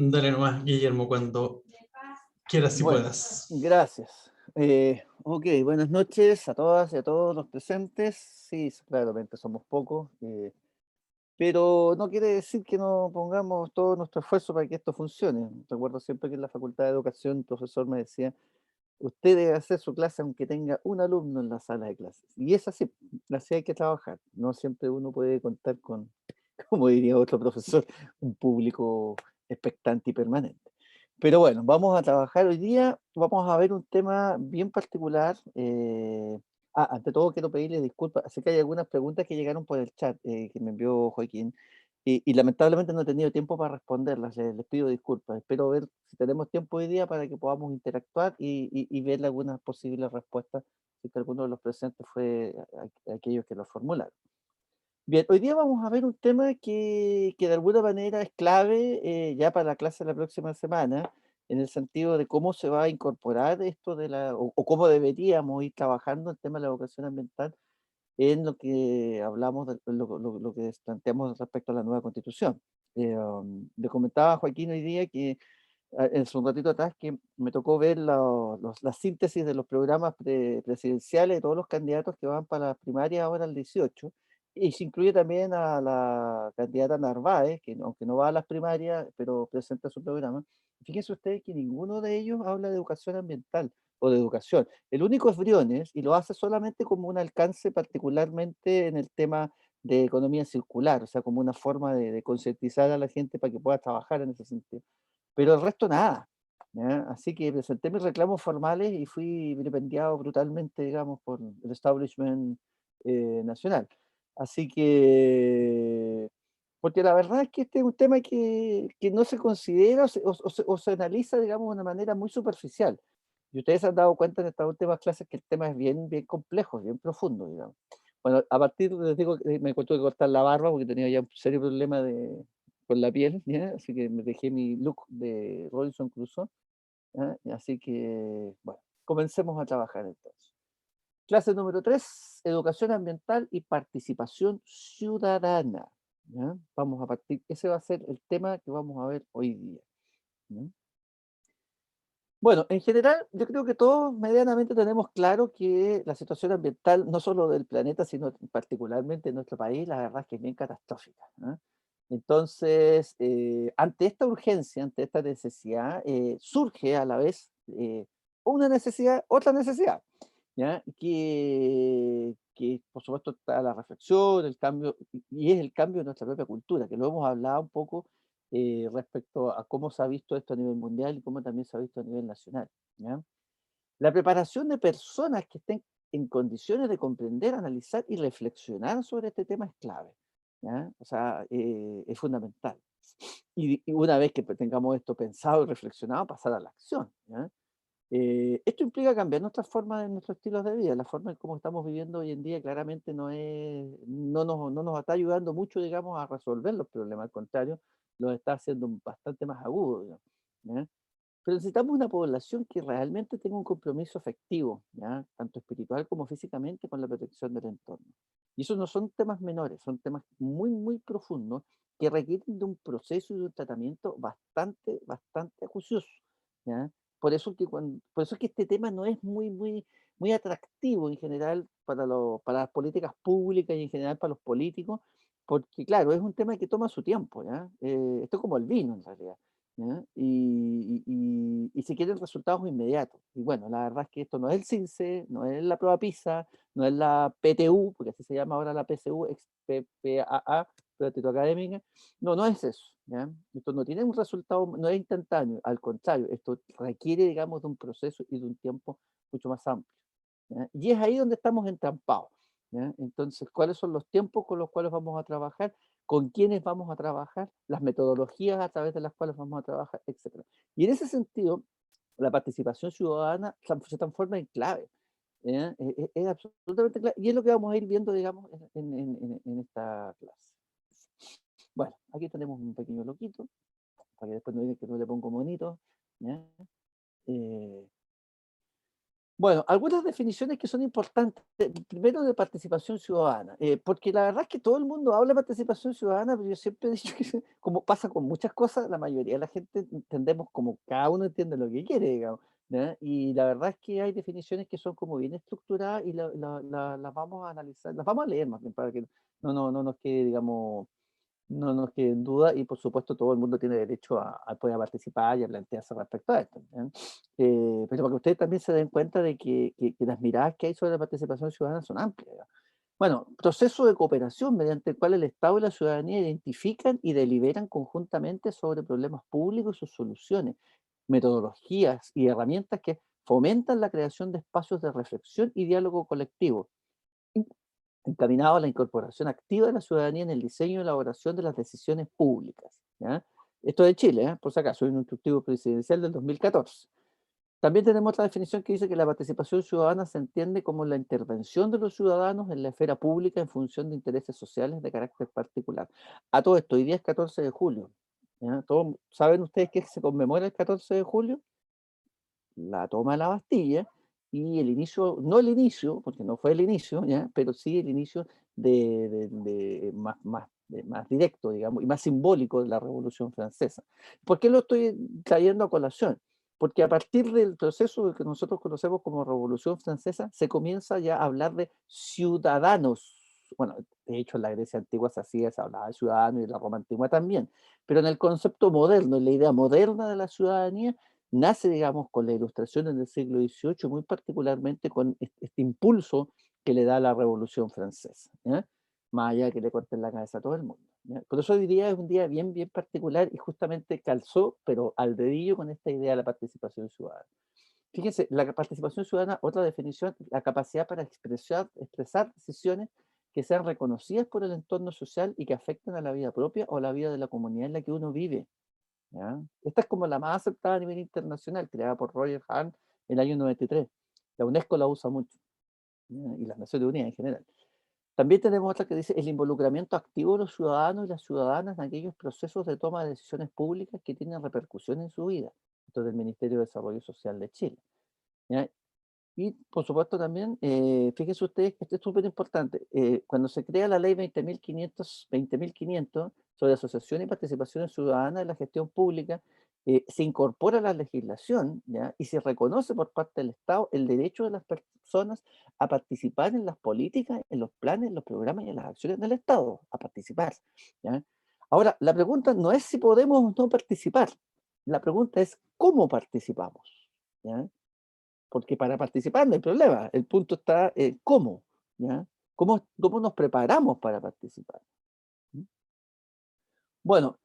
Dale nomás, Guillermo, cuando quieras y Bueno, puedas. gracias. Ok, buenas noches a todas y a todos los presentes. Sí, claramente somos pocos, pero no quiere decir que no pongamos todo nuestro esfuerzo para que esto funcione. Recuerdo siempre que en la Facultad de Educación el profesor me decía, usted debe hacer su clase aunque tenga un alumno en la sala de clases. Y es así hay que trabajar. No siempre uno puede contar con, como diría otro profesor, un público expectante y permanente. Pero bueno, vamos a trabajar hoy día, vamos a ver un tema bien particular. Ante todo quiero pedirle disculpas, sé que hay algunas preguntas que llegaron por el chat que me envió Joaquín y lamentablemente no he tenido tiempo para responderlas, les pido disculpas. Espero ver si tenemos tiempo hoy día para que podamos interactuar y ver algunas posibles respuestas, si que alguno de los presentes fue aquellos que lo formularon. Bien, hoy día vamos a ver un tema que de alguna manera es clave ya para la clase de la próxima semana, en el sentido de cómo se va a incorporar esto o cómo deberíamos ir trabajando el tema de la educación ambiental en lo que hablamos, lo que planteamos respecto a la nueva constitución. Le comentaba a Joaquín hoy día que hace un ratito atrás que me tocó ver la síntesis de los programas presidenciales de todos los candidatos que van para las primarias ahora el 18, y se incluye también a la candidata Narváez, que aunque no va a las primarias, pero presenta su programa. Fíjense ustedes que ninguno de ellos habla de educación ambiental o de educación. El único es Briones, y lo hace solamente como un alcance particularmente en el tema de economía circular, o sea, como una forma de concientizar a la gente para que pueda trabajar en ese sentido, pero el resto nada, ¿ya? Así que presenté mis reclamos formales y fui vilipendiado brutalmente, digamos, por el establishment nacional. Así que, porque la verdad es que este es un tema que no se considera o se analiza, digamos, de una manera muy superficial. Y ustedes se han dado cuenta en estas últimas clases que el tema es bien, bien complejo, bien profundo, digamos. Bueno, a partir, les digo, que me tuve que cortar la barba porque tenía ya un serio problema con la piel, ¿ya? Así que me dejé mi look de Robinson Crusoe, ¿ya? Y así que, bueno, comencemos a trabajar entonces. Clase número 3, educación ambiental y participación ciudadana, ¿ya? Vamos a partir, ese va a ser el tema que vamos a ver hoy día, ¿ya? Bueno, en general, yo creo que todos medianamente tenemos claro que la situación ambiental, no solo del planeta, sino particularmente en nuestro país, la verdad es que es bien catastrófica, ¿no? Entonces, ante esta urgencia, ante esta necesidad, surge a la vez una necesidad, otra necesidad, ¿ya? Que por supuesto está la reflexión, el cambio, y es el cambio de nuestra propia cultura, que lo hemos hablado un poco respecto a cómo se ha visto esto a nivel mundial y cómo también se ha visto a nivel nacional, ¿ya? La preparación de personas que estén en condiciones de comprender, analizar y reflexionar sobre este tema es clave, ¿ya? O sea, es fundamental. Y una vez que tengamos esto pensado y reflexionado, pasar a la acción, ¿ya? Esto implica cambiar nuestra forma de nuestros estilos de vida, la forma en cómo estamos viviendo hoy en día claramente no nos está ayudando mucho, digamos, a resolver los problemas, al contrario, los está haciendo bastante más agudos, digamos, ¿ya? Pero necesitamos una población que realmente tenga un compromiso efectivo, ¿ya? Tanto espiritual como físicamente con la protección del entorno. Y esos no son temas menores, son temas muy, muy profundos que requieren de un proceso y de un tratamiento bastante, bastante acucioso, ¿ya? Por eso es que este tema no es muy, muy, muy atractivo en general para las políticas públicas y en general para los políticos, porque claro, es un tema que toma su tiempo, ¿ya? Esto es como el vino en realidad, ¿ya? Y se quieren resultados inmediatos. Y bueno, la verdad es que esto no es el CINCE, no es la prueba PISA, no es la PTU, porque así se llama ahora la PSU, PPAA, prueba de título académica. No, no es eso, ¿ya? Esto no tiene un resultado, no es instantáneo, al contrario, esto requiere, digamos, de un proceso y de un tiempo mucho más amplio, ¿ya? Y es ahí donde estamos entrampados, ¿ya? Entonces, ¿cuáles son los tiempos con los cuales vamos a trabajar? ¿Con quiénes vamos a trabajar? Las metodologías a través de las cuales vamos a trabajar, etcétera. Y en ese sentido, la participación ciudadana se transforma en clave, ¿ya? Es absolutamente clave, y es lo que vamos a ir viendo, digamos, en esta clase. Bueno, aquí tenemos un pequeño loquito, para que después no digan que no le pongo monito, ¿ya? Eh, Bueno, algunas definiciones que son importantes, primero de participación ciudadana, porque la verdad es que todo el mundo habla de participación ciudadana, pero yo siempre he dicho que como pasa con muchas cosas, la mayoría de la gente entendemos como cada uno entiende lo que quiere, digamos, ¿ya? Y la verdad es que hay definiciones que son como bien estructuradas y las vamos a analizar, las vamos a leer más bien para que no nos quede, digamos, no nos quede en duda y por supuesto todo el mundo tiene derecho a poder participar y a plantearse respecto a esto, ¿ya? Pero para que ustedes también se den cuenta de que las miradas que hay sobre la participación ciudadana son amplias, ¿ya? Bueno, proceso de cooperación mediante el cual el Estado y la ciudadanía identifican y deliberan conjuntamente sobre problemas públicos y sus soluciones, metodologías y herramientas que fomentan la creación de espacios de reflexión y diálogo colectivo encaminado a la incorporación activa de la ciudadanía en el diseño y elaboración de las decisiones públicas, ¿ya? Esto es de Chile, por si acaso, es un instructivo presidencial del 2014. También tenemos otra definición que dice que la participación ciudadana se entiende como la intervención de los ciudadanos en la esfera pública en función de intereses sociales de carácter particular. A todo esto, hoy día es 14 de julio, ¿ya? ¿Saben ustedes qué se conmemora el 14 de julio? La toma de la Bastilla y el inicio, no el inicio, porque no fue el inicio, ¿ya? Pero sí el inicio de más directo, digamos, y más simbólico de la Revolución Francesa. ¿Por qué lo estoy trayendo a colación? Porque a partir del proceso que nosotros conocemos como Revolución Francesa, se comienza ya a hablar de ciudadanos. Bueno, de hecho en la Grecia antigua se hacía, se hablaba de ciudadanos y en la Roma antigua también, pero en el concepto moderno, en la idea moderna de la ciudadanía, nace, digamos, con la ilustración en el siglo XVIII, muy particularmente con este impulso que le da la Revolución Francesa, ¿ya? Más allá de que le corten la cabeza a todo el mundo, ¿ya? Por eso hoy día es un día bien, bien particular y justamente calzó, pero al dedillo con esta idea de la participación ciudadana. Fíjense, la participación ciudadana, otra definición, la capacidad para expresar decisiones que sean reconocidas por el entorno social y que afecten a la vida propia o la vida de la comunidad en la que uno vive, ¿ya? Esta es como la más aceptada a nivel internacional, creada por Roger Hahn en el año 93. La UNESCO la usa mucho, ¿ya? Y las Naciones Unidas en general. También tenemos otra que dice el involucramiento activo de los ciudadanos y las ciudadanas en aquellos procesos de toma de decisiones públicas que tienen repercusión en su vida. Esto es del Ministerio de Desarrollo Social de Chile, ¿ya? Y por supuesto también, fíjense ustedes que esto es súper importante, cuando se crea la ley 20.500 sobre asociación y participación ciudadana en la gestión pública, se incorpora a la legislación, ¿ya? Y se reconoce por parte del Estado el derecho de las personas a participar en las políticas, en los planes, en los programas y en las acciones del Estado, a participar, ¿ya? Ahora, la pregunta no es si podemos o no participar, la pregunta es cómo participamos, ¿ya? Porque para participar no hay problema, el punto está en cómo, ¿ya? ¿Cómo nos preparamos para participar? ¿Mm? Bueno,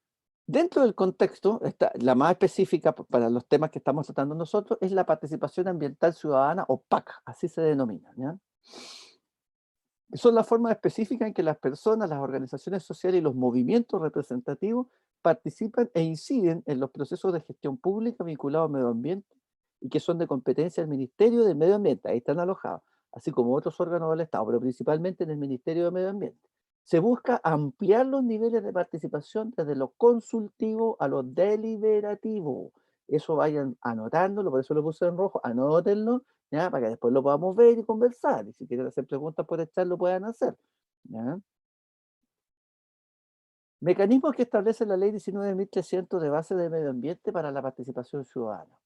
dentro del contexto, la más específica para los temas que estamos tratando nosotros es la participación ambiental ciudadana o PAC, así se denomina, ¿ya? Son las formas específicas en que las personas, las organizaciones sociales y los movimientos representativos participan e inciden en los procesos de gestión pública vinculados al medio ambiente y que son de competencia del Ministerio del Medio Ambiente, ahí están alojados, así como otros órganos del Estado, pero principalmente en el Ministerio del Medio Ambiente. Se busca ampliar los niveles de participación desde lo consultivo a lo deliberativo. Eso vayan anotándolo, por eso lo puse en rojo, anótenlo, ¿ya? Para que después lo podamos ver y conversar. Y si quieren hacer preguntas por el chat, lo puedan hacer, ¿ya? Mecanismos que establece la ley 19.300 de base de medio ambiente para la participación ciudadana.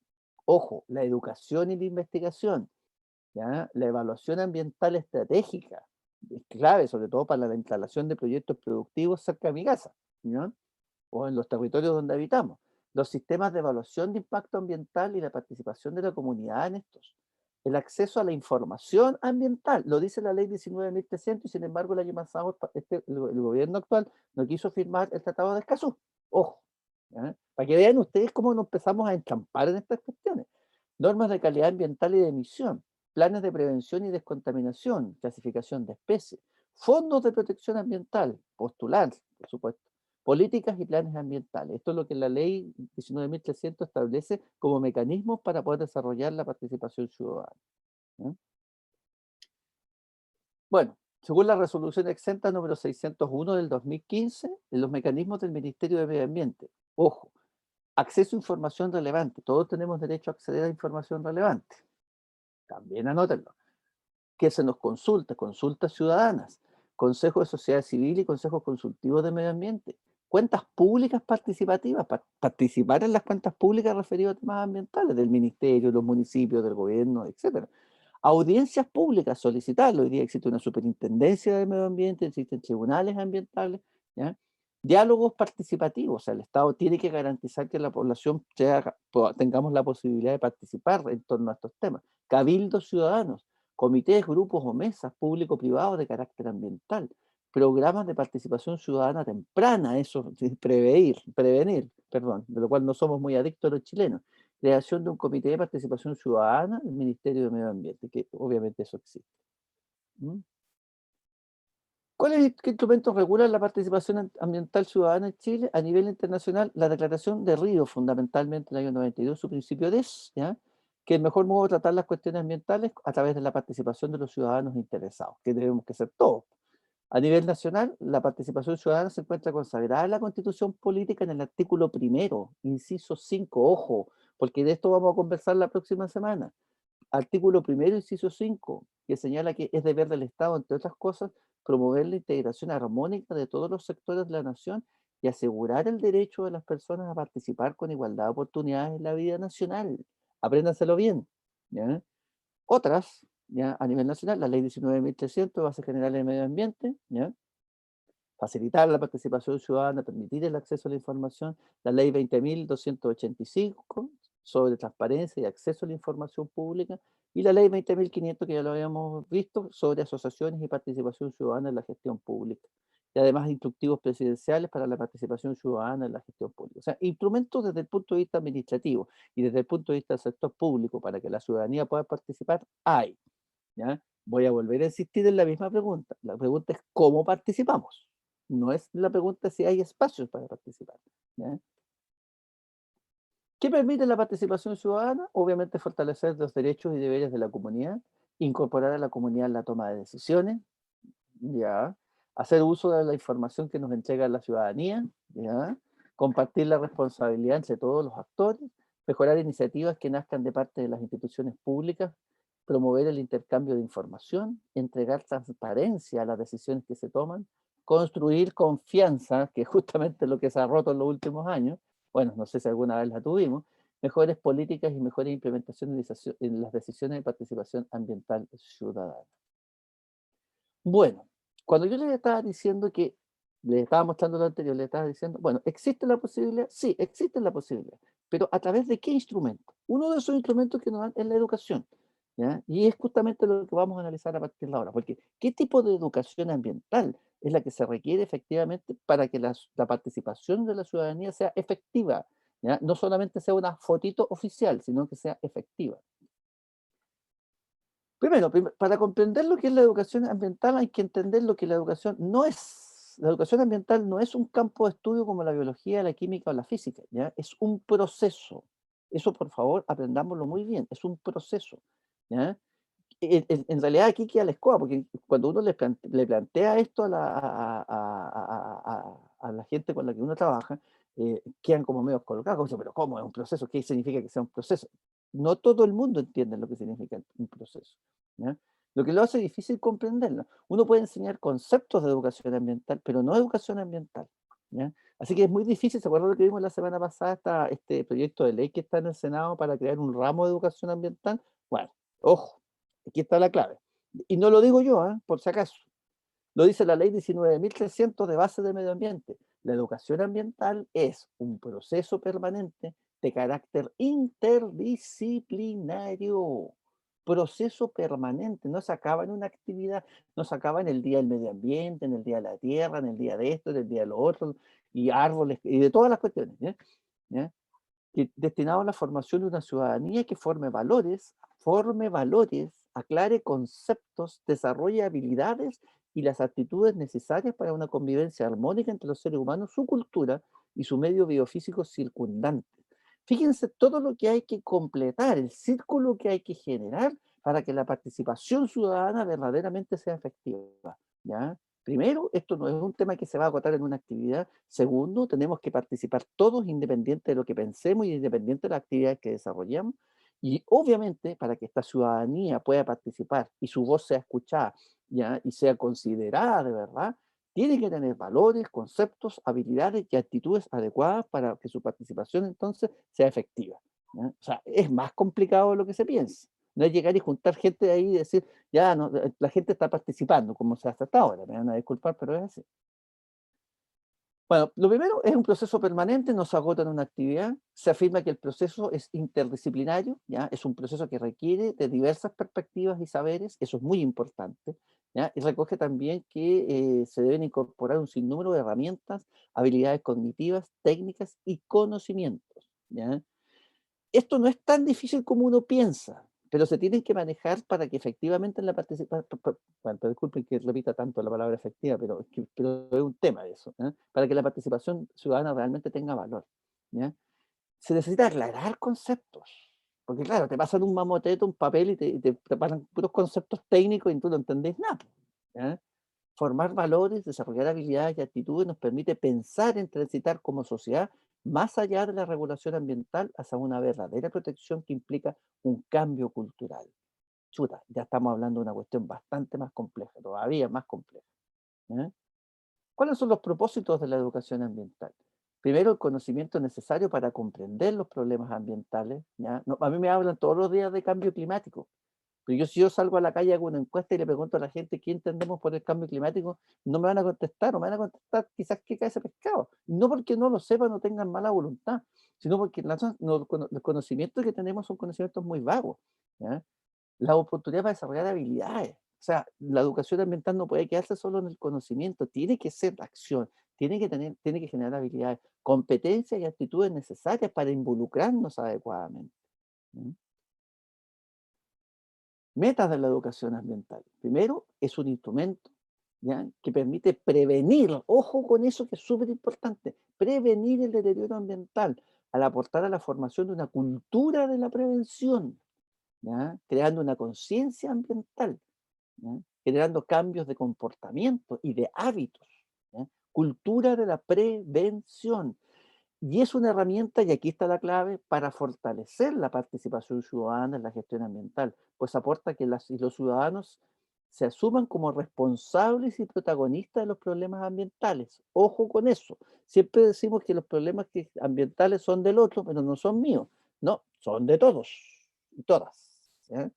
Ojo, la educación y la investigación, ¿ya? La evaluación ambiental estratégica es clave, sobre todo para la instalación de proyectos productivos cerca de mi casa, ¿ya? O en los territorios donde habitamos. Los sistemas de evaluación de impacto ambiental y la participación de la comunidad en estos. El acceso a la información ambiental, lo dice la ley 19.300 y sin embargo el año pasado el gobierno actual no quiso firmar el Tratado de Escazú. Ojo, ¿ya? Para que vean ustedes cómo nos empezamos a entrampar en estas cuestiones. Normas de calidad ambiental y de emisión, planes de prevención y descontaminación, clasificación de especies, fondos de protección ambiental, postular, por supuesto, políticas y planes ambientales. Esto es lo que la ley 19.300 establece como mecanismos para poder desarrollar la participación ciudadana, ¿ya? Bueno, según la resolución exenta número 601 del 2015, en los mecanismos del Ministerio de Medio Ambiente, ojo, acceso a información relevante, todos tenemos derecho a acceder a información relevante. también anótenlo. Que se nos consulte, consultas ciudadanas, consejos de sociedad civil y consejos consultivos de medio ambiente, cuentas públicas participativas, participar en las cuentas públicas referidas a temas ambientales del ministerio, los municipios, del gobierno, etcétera. Audiencias públicas, solicitarlo. Hoy día existe una superintendencia de medio ambiente, existen tribunales ambientales, ¿ya? Diálogos participativos, o sea, el Estado tiene que garantizar que la población tengamos la posibilidad de participar en torno a estos temas. Cabildos ciudadanos, comités, grupos o mesas público-privados de carácter ambiental, programas de participación ciudadana temprana, eso, sí, prevenir, perdón, de lo cual no somos muy adictos los chilenos. Creación de un comité de participación ciudadana del Ministerio de Medio Ambiente, que obviamente eso existe. ¿Mm? ¿Qué instrumentos regulan la participación ambiental ciudadana en Chile? A nivel internacional, la Declaración de Río, fundamentalmente en el año 92, su principio es, ¿ya?, que el mejor modo de tratar las cuestiones ambientales a través de la participación de los ciudadanos interesados, que debemos que ser todos. A nivel nacional, la participación ciudadana se encuentra consagrada en la Constitución Política en el artículo primero, inciso 5, ojo, porque de esto vamos a conversar la próxima semana. Artículo primero, inciso 5, que señala que es deber del Estado, entre otras cosas, promover la integración armónica de todos los sectores de la nación y asegurar el derecho de las personas a participar con igualdad de oportunidades en la vida nacional. Apréndanselo bien, ¿ya? Otras, ya a nivel nacional, la ley 19.300, bases generales de medio ambiente, ¿ya?, facilitar la participación ciudadana, permitir el acceso a la información, la ley 20.285 sobre transparencia y acceso a la información pública, y la ley 20.500, que ya lo habíamos visto, sobre asociaciones y participación ciudadana en la gestión pública. Y además instructivos presidenciales para la participación ciudadana en la gestión pública. O sea, instrumentos desde el punto de vista administrativo y desde el punto de vista del sector público para que la ciudadanía pueda participar, hay, ¿ya? Voy a volver a insistir en la misma pregunta. La pregunta es cómo participamos. No es la pregunta si hay espacios para participar, ¿ya? ¿Qué permite la participación ciudadana? Obviamente fortalecer los derechos y deberes de la comunidad, incorporar a la comunidad en la toma de decisiones, ¿ya? Hacer uso de la información que nos entrega la ciudadanía, ¿ya? Compartir la responsabilidad entre todos los actores, mejorar iniciativas que nazcan de parte de las instituciones públicas, promover el intercambio de información, entregar transparencia a las decisiones que se toman, construir confianza, que es justamente lo que se ha roto en los últimos años. Bueno, no sé si alguna vez la tuvimos. Mejores políticas y mejores implementaciones en las decisiones de participación ambiental ciudadana. Bueno, cuando yo les estaba diciendo que, les estaba mostrando lo anterior, les estaba diciendo, bueno, ¿existe la posibilidad? Sí, existe la posibilidad, pero ¿a través de qué instrumento? Uno de esos instrumentos que nos dan es la educación, ¿ya? Y es justamente lo que vamos a analizar a partir de ahora, porque ¿qué tipo de educación ambiental es la que se requiere efectivamente para que la participación de la ciudadanía sea efectiva? ¿Ya? No solamente sea una fotito oficial, sino que sea efectiva. Primero, para comprender lo que es la educación ambiental hay que entender lo que la educación no es. La educación ambiental no es un campo de estudio como la biología, la química o la física, ¿ya? Es un proceso. Eso, por favor, aprendámoslo muy bien. Es un proceso, ¿ya? En realidad aquí queda la escoba, porque cuando uno le plantea esto a la gente con la que uno trabaja, quedan como medio colgados, como dicen, pero ¿cómo es un proceso? ¿Qué significa que sea un proceso? No todo el mundo entiende lo que significa un proceso, ¿ya? Lo que lo hace difícil comprenderlo. Uno puede enseñar conceptos de educación ambiental, pero no educación ambiental, ¿ya? Así que es muy difícil. ¿Se acuerdan lo que vimos la semana pasada? Este proyecto de ley que está en el Senado para crear un ramo de educación ambiental. Bueno, ojo, aquí está la clave. Y no lo digo yo, por si acaso. Lo dice la ley 19.300 de base de medio ambiente. La educación ambiental es un proceso permanente de carácter interdisciplinario. Proceso permanente, no se acaba en una actividad, no se acaba en el día del medio ambiente, en el día de la tierra, en el día de esto, en el día de lo otro, y árboles, y de todas las cuestiones, ¿ya? ¿Ya? Destinado a la formación de una ciudadanía que forme valores, aclare conceptos, desarrolle habilidades y las actitudes necesarias para una convivencia armónica entre los seres humanos, su cultura y su medio biofísico circundante. Fíjense todo lo que hay que completar, el círculo que hay que generar para que la participación ciudadana verdaderamente sea efectiva, ¿ya? Primero, esto no es un tema que se va a agotar en una actividad. Segundo, tenemos que participar todos independiente de lo que pensemos y independiente de las actividades que desarrollamos. Y obviamente, para que esta ciudadanía pueda participar y su voz sea escuchada, ¿ya? Y sea considerada de verdad, tiene que tener valores, conceptos, habilidades y actitudes adecuadas para que su participación entonces sea efectiva, ¿ya? O sea, es más complicado de lo que se piensa. No es llegar y juntar gente de ahí y decir, ya, no, la gente está participando, como se hace hasta ahora, me van a disculpar, pero es así. Bueno, lo primero es un proceso permanente, no se agota en una actividad. Se afirma que el proceso es interdisciplinario, ¿ya? Es un proceso que requiere de diversas perspectivas y saberes, eso es muy importante, ¿ya? Y recoge también que se deben incorporar un sinnúmero de herramientas, habilidades cognitivas, técnicas y conocimientos, ¿ya? Esto no es tan difícil como uno piensa, pero se tienen que manejar para que efectivamente en la participación, bueno, disculpen que repita tanto la palabra efectiva, pero es un tema de eso, ¿eh? Para que la participación ciudadana realmente tenga valor, ¿ya? Se necesita aclarar conceptos, porque claro, te pasan un mamoteto, un papel y te preparan puros conceptos técnicos y tú no entendés nada, ¿ya? Formar valores, desarrollar habilidades y actitudes nos permite pensar en transitar como sociedad más allá de la regulación ambiental hacia una verdadera protección que implica un cambio cultural. Chuta, ya estamos hablando de una cuestión bastante más compleja, todavía más compleja, ¿eh? ¿Cuáles son los propósitos de la educación ambiental? Primero, el conocimiento necesario para comprender los problemas ambientales, ¿ya? A mí me hablan todos los días de cambio climático, pero si yo salgo a la calle, hago una encuesta y le pregunto a la gente qué entendemos por el cambio climático, no me van a contestar, o me van a contestar quizás qué cae ese pescado. No porque no lo sepan, no tengan mala voluntad, sino porque los conocimientos que tenemos son conocimientos muy vagos, ¿ya? La oportunidad para desarrollar habilidades. O sea, la educación ambiental no puede quedarse solo en el conocimiento, tiene que ser acción, tiene que generar habilidades, competencias y actitudes necesarias para involucrarnos adecuadamente, ¿mm? Metas de la educación ambiental. Primero, es un instrumento, ¿ya? Que permite prevenir, ojo con eso que es súper importante, prevenir el deterioro ambiental al aportar a la formación de una cultura de la prevención, ¿ya? Creando una conciencia ambiental, ¿ya? Generando cambios de comportamiento y de hábitos, ¿ya? Cultura de la prevención. Y es una herramienta, y aquí está la clave, para fortalecer la participación ciudadana en la gestión ambiental, pues aporta que las y los ciudadanos se asuman como responsables y protagonistas de los problemas ambientales. Ojo con eso. Siempre decimos que los problemas ambientales son del otro, pero no son míos. No, son de todos y todas, ¿ya?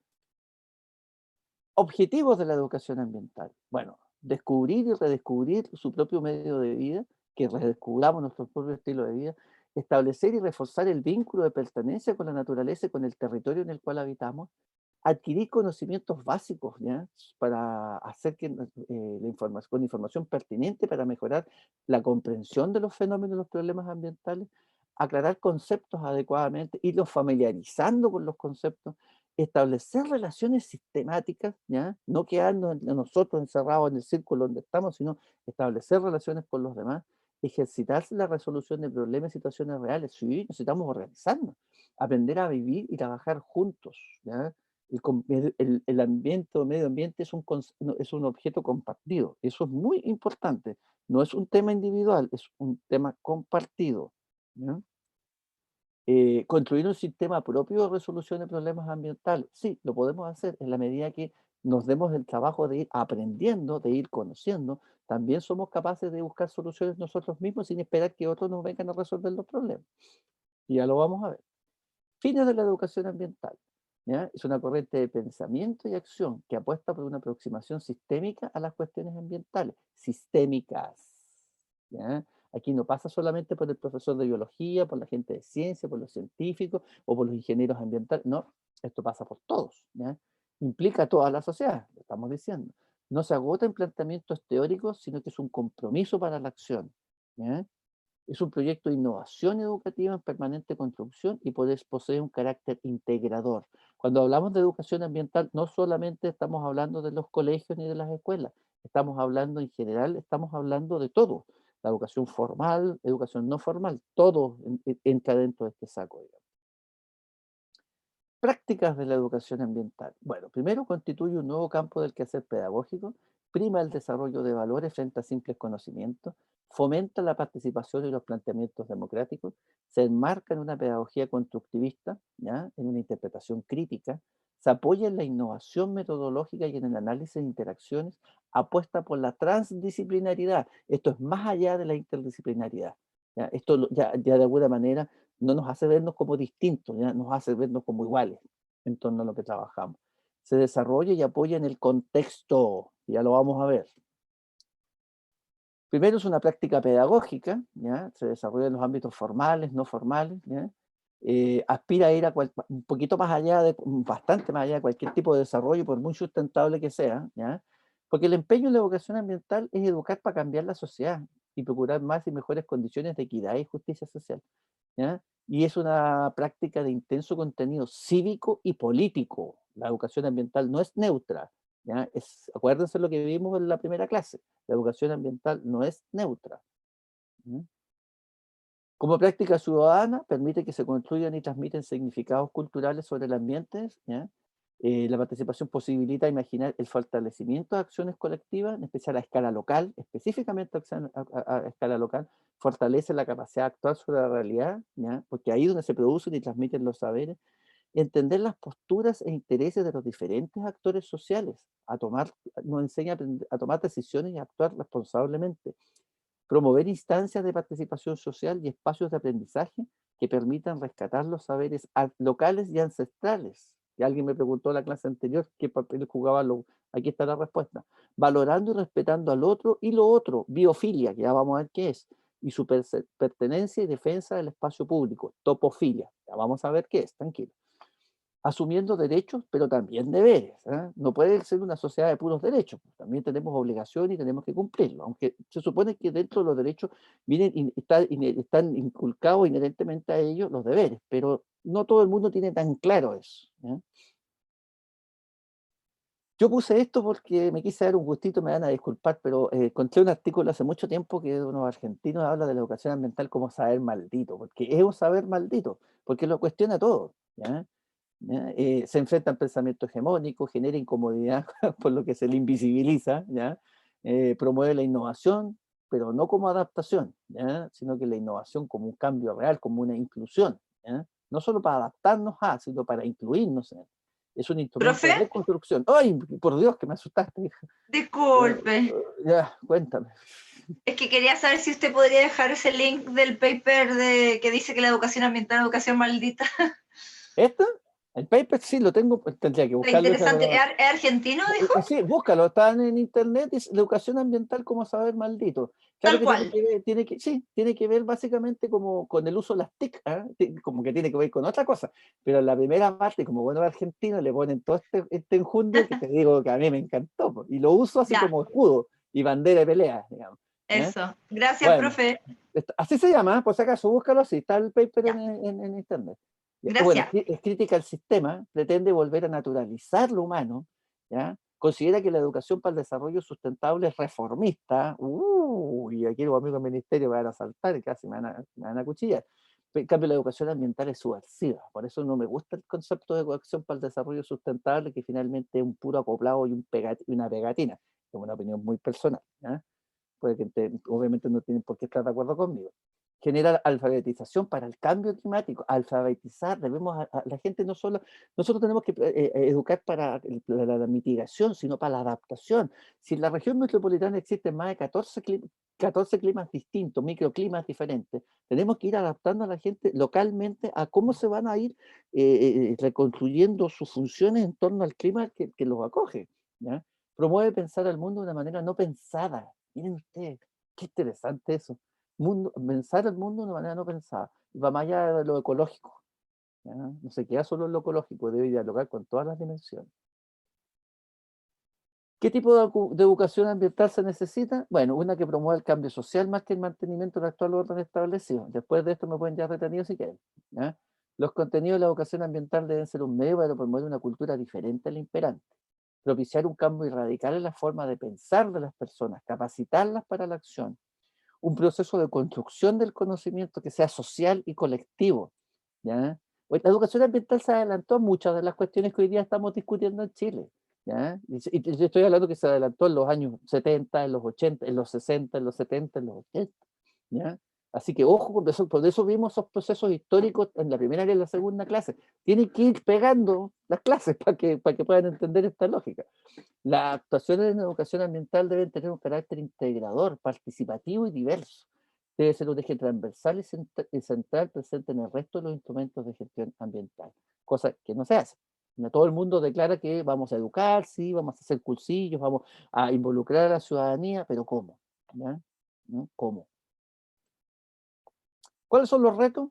Objetivos de la educación ambiental. Bueno, descubrir y redescubrir su propio medio de vida, que redescubramos nuestro propio estilo de vida, establecer y reforzar el vínculo de pertenencia con la naturaleza y con el territorio en el cual habitamos, adquirir conocimientos básicos, ¿ya? Para hacer que la información, con información pertinente para mejorar la comprensión de los fenómenos y los problemas ambientales, aclarar conceptos adecuadamente, irlos familiarizando con los conceptos, establecer relaciones sistemáticas, ¿ya? No quedarnos nosotros encerrados en el círculo donde estamos, sino establecer relaciones con los demás, ejercitarse la resolución de problemas y situaciones reales. Sí, necesitamos organizarnos, aprender a vivir y trabajar juntos, ¿ya? El ambiente o medio ambiente es no, es un objeto compartido. Eso es muy importante. No es un tema individual, es un tema compartido, ¿ya? Construir un sistema propio de resolución de problemas ambientales. Sí, lo podemos hacer en la medida que nos demos el trabajo de ir aprendiendo, de ir conociendo. También somos capaces de buscar soluciones nosotros mismos sin esperar que otros nos vengan a resolver los problemas. Y ya lo vamos a ver. Fines de la educación ambiental, ¿ya? Es una corriente de pensamiento y acción que apuesta por una aproximación sistémica a las cuestiones ambientales, sistémicas, ¿ya? Aquí no pasa solamente por el profesor de biología, por la gente de ciencia, por los científicos o por los ingenieros ambientales, no, esto pasa por todos, ¿ya? Implica a toda la sociedad, lo estamos diciendo. No se agota en planteamientos teóricos, sino que es un compromiso para la acción, ¿ya? Es un proyecto de innovación educativa en permanente construcción y posee un carácter integrador. Cuando hablamos de educación ambiental, no solamente estamos hablando de los colegios ni de las escuelas, estamos hablando en general, estamos hablando de todo. La educación formal, educación no formal, todo entra dentro de este saco, digamos. Prácticas de la educación ambiental. Bueno, primero constituye un nuevo campo del quehacer pedagógico prima el desarrollo de valores frente a simples conocimientos, fomenta la participación y los planteamientos democráticos, se enmarca en una pedagogía constructivista, ¿ya? En una interpretación crítica, se apoya en la innovación metodológica y en el análisis de interacciones, apuesta por la transdisciplinaridad. Esto es más allá de la interdisciplinaridad. ¿Ya? Esto ya de alguna manera no nos hace vernos como distintos, ¿ya? Nos hace vernos como iguales en torno a lo que trabajamos. Se desarrolla y apoya en el contexto, ya lo vamos a ver. Primero es una práctica pedagógica, ¿ya? Se desarrolla en los ámbitos formales, no formales, ¿ya? Aspira a ir a un poquito más allá, bastante más allá de cualquier tipo de desarrollo, por muy sustentable que sea, ¿ya? Porque el empeño en la educación ambiental es educar para cambiar la sociedad y procurar más y mejores condiciones de equidad y justicia social, ¿ya? Y es una práctica de intenso contenido cívico y político. La educación ambiental no es neutra, ¿ya? Acuérdense lo que vimos en la primera clase. La educación ambiental no es neutra. ¿Mm? Como práctica ciudadana, permite que se construyan y transmiten significados culturales sobre el ambiente, ¿ya? La participación posibilita imaginar el fortalecimiento de acciones colectivas, en especial a escala local, específicamente a escala local, fortalece la capacidad de actuar sobre la realidad, ¿ya? Porque ahí es donde se producen y transmiten los saberes, entender las posturas e intereses de los diferentes actores sociales, nos enseña a tomar decisiones y a actuar responsablemente, promover instancias de participación social y espacios de aprendizaje que permitan rescatar los saberes locales y ancestrales. Y alguien me preguntó en la clase anterior qué papel jugaba aquí está la respuesta. Valorando y respetando al otro y lo otro, biofilia, que ya vamos a ver qué es, y su pertenencia y defensa del espacio público, topofilia, ya vamos a ver qué es, tranquilo. Asumiendo derechos, pero también deberes, ¿eh? No puede ser una sociedad de puros derechos, también tenemos obligaciones y tenemos que cumplirlo, aunque se supone que dentro de los derechos están inculcados inherentemente a ellos los deberes, pero no todo el mundo tiene tan claro eso, ¿eh? Yo puse esto porque me quise dar un gustito, me van a disculpar, pero encontré un artículo hace mucho tiempo que unos argentinos habla de la educación ambiental como saber maldito, porque es un saber maldito, porque lo cuestiona todo, ¿ya? ¿Ya? Se enfrentan pensamientos hegemónicos, genera incomodidad por lo que se le invisibiliza, ¿ya? Promueve la innovación, pero no como adaptación, ¿ya? Sino que la innovación como un cambio real, como una inclusión, ¿ya? No solo para adaptarnos a, sino para incluirnos en. Es un instrumento Profe, de reconstrucción. ¡Ay, por Dios, que me asustaste, hija! disculpe. Ya, cuéntame. Es que quería saber si usted podría dejar ese link del paper que dice que la educación ambiental es educación maldita. ¿Esto? El paper sí lo tengo, pues, tendría que Está buscarlo. interesante. ¿Es argentino, dijo? Sí, búscalo, están en internet, es la educación ambiental como saber maldito. Claro Tal que cual. sí, tiene que ver básicamente como con el uso de las TIC, ¿ah? Como que tiene que ver con otra cosa. Pero en la primera parte, como bueno argentino, le ponen todo este enjundio que te digo que a mí me encantó, po, y lo uso así Ya, como escudo y bandera de pelea, digamos. ¿Ya? eso. Gracias, Bueno, profe. así se llama, ¿eh? Por si acaso, búscalo así, está el paper Ya, en internet. Bueno, gracias. es crítica al sistema, pretende volver a naturalizar lo humano, ¿ya? Considera que la educación para el desarrollo sustentable es reformista, y aquí los amigos del ministerio me van a saltar y casi me van a acuchillar. En cambio, la educación ambiental es subversiva, por eso no me gusta el concepto de educación para el desarrollo sustentable, que finalmente es un puro acoplado y una pegatina, es una opinión muy personal, ¿ya? Puede que obviamente no tienen por qué estar de acuerdo conmigo. Genera alfabetización para el cambio climático, alfabetizar, la gente nosotros tenemos que educar para la mitigación, sino para la adaptación. Si en la región metropolitana existen más de 14 climas distintos, microclimas diferentes, tenemos que ir adaptando a la gente localmente a cómo se van a ir reconstruyendo sus funciones en torno al clima que los acoge, ¿ya? Promueve pensar al mundo de una manera no pensada. Miren ustedes, qué interesante eso. Pensar el mundo de una manera no pensada. Y va más allá de lo ecológico, ¿ya? No se queda solo en lo ecológico, debe dialogar con todas las dimensiones. ¿Qué tipo de educación ambiental se necesita? Bueno, una que promueva el cambio social más que el mantenimiento del actual orden establecido. Después de esto me pueden ya retenido si quieren, ¿ya? Los contenidos de la educación ambiental deben ser un medio para promover una cultura diferente a la imperante, propiciar un cambio radical en la forma de pensar de las personas, capacitarlas para la acción, un proceso de construcción del conocimiento que sea social y colectivo, ¿ya? La educación ambiental se adelantó a muchas de las cuestiones que hoy día estamos discutiendo en Chile. ¿ya? Y yo estoy hablando que se adelantó en los años 70, en los 80, en los 60, en los 70, en los 80, ¿ya? Así que ojo con eso, por eso vimos esos procesos históricos en la primera y en la segunda clase. Tienen que ir pegando las clases para que puedan entender esta lógica. Las actuaciones en educación ambiental deben tener un carácter integrador, participativo y diverso. Debe ser un eje transversal y central presente en el resto de los instrumentos de gestión ambiental, cosa que no se hace. No todo el mundo declara que vamos a educar, sí, vamos a hacer cursillos, vamos a involucrar a la ciudadanía, pero ¿cómo? ¿Ya? ¿No? ¿Cómo? ¿Cuáles son los retos?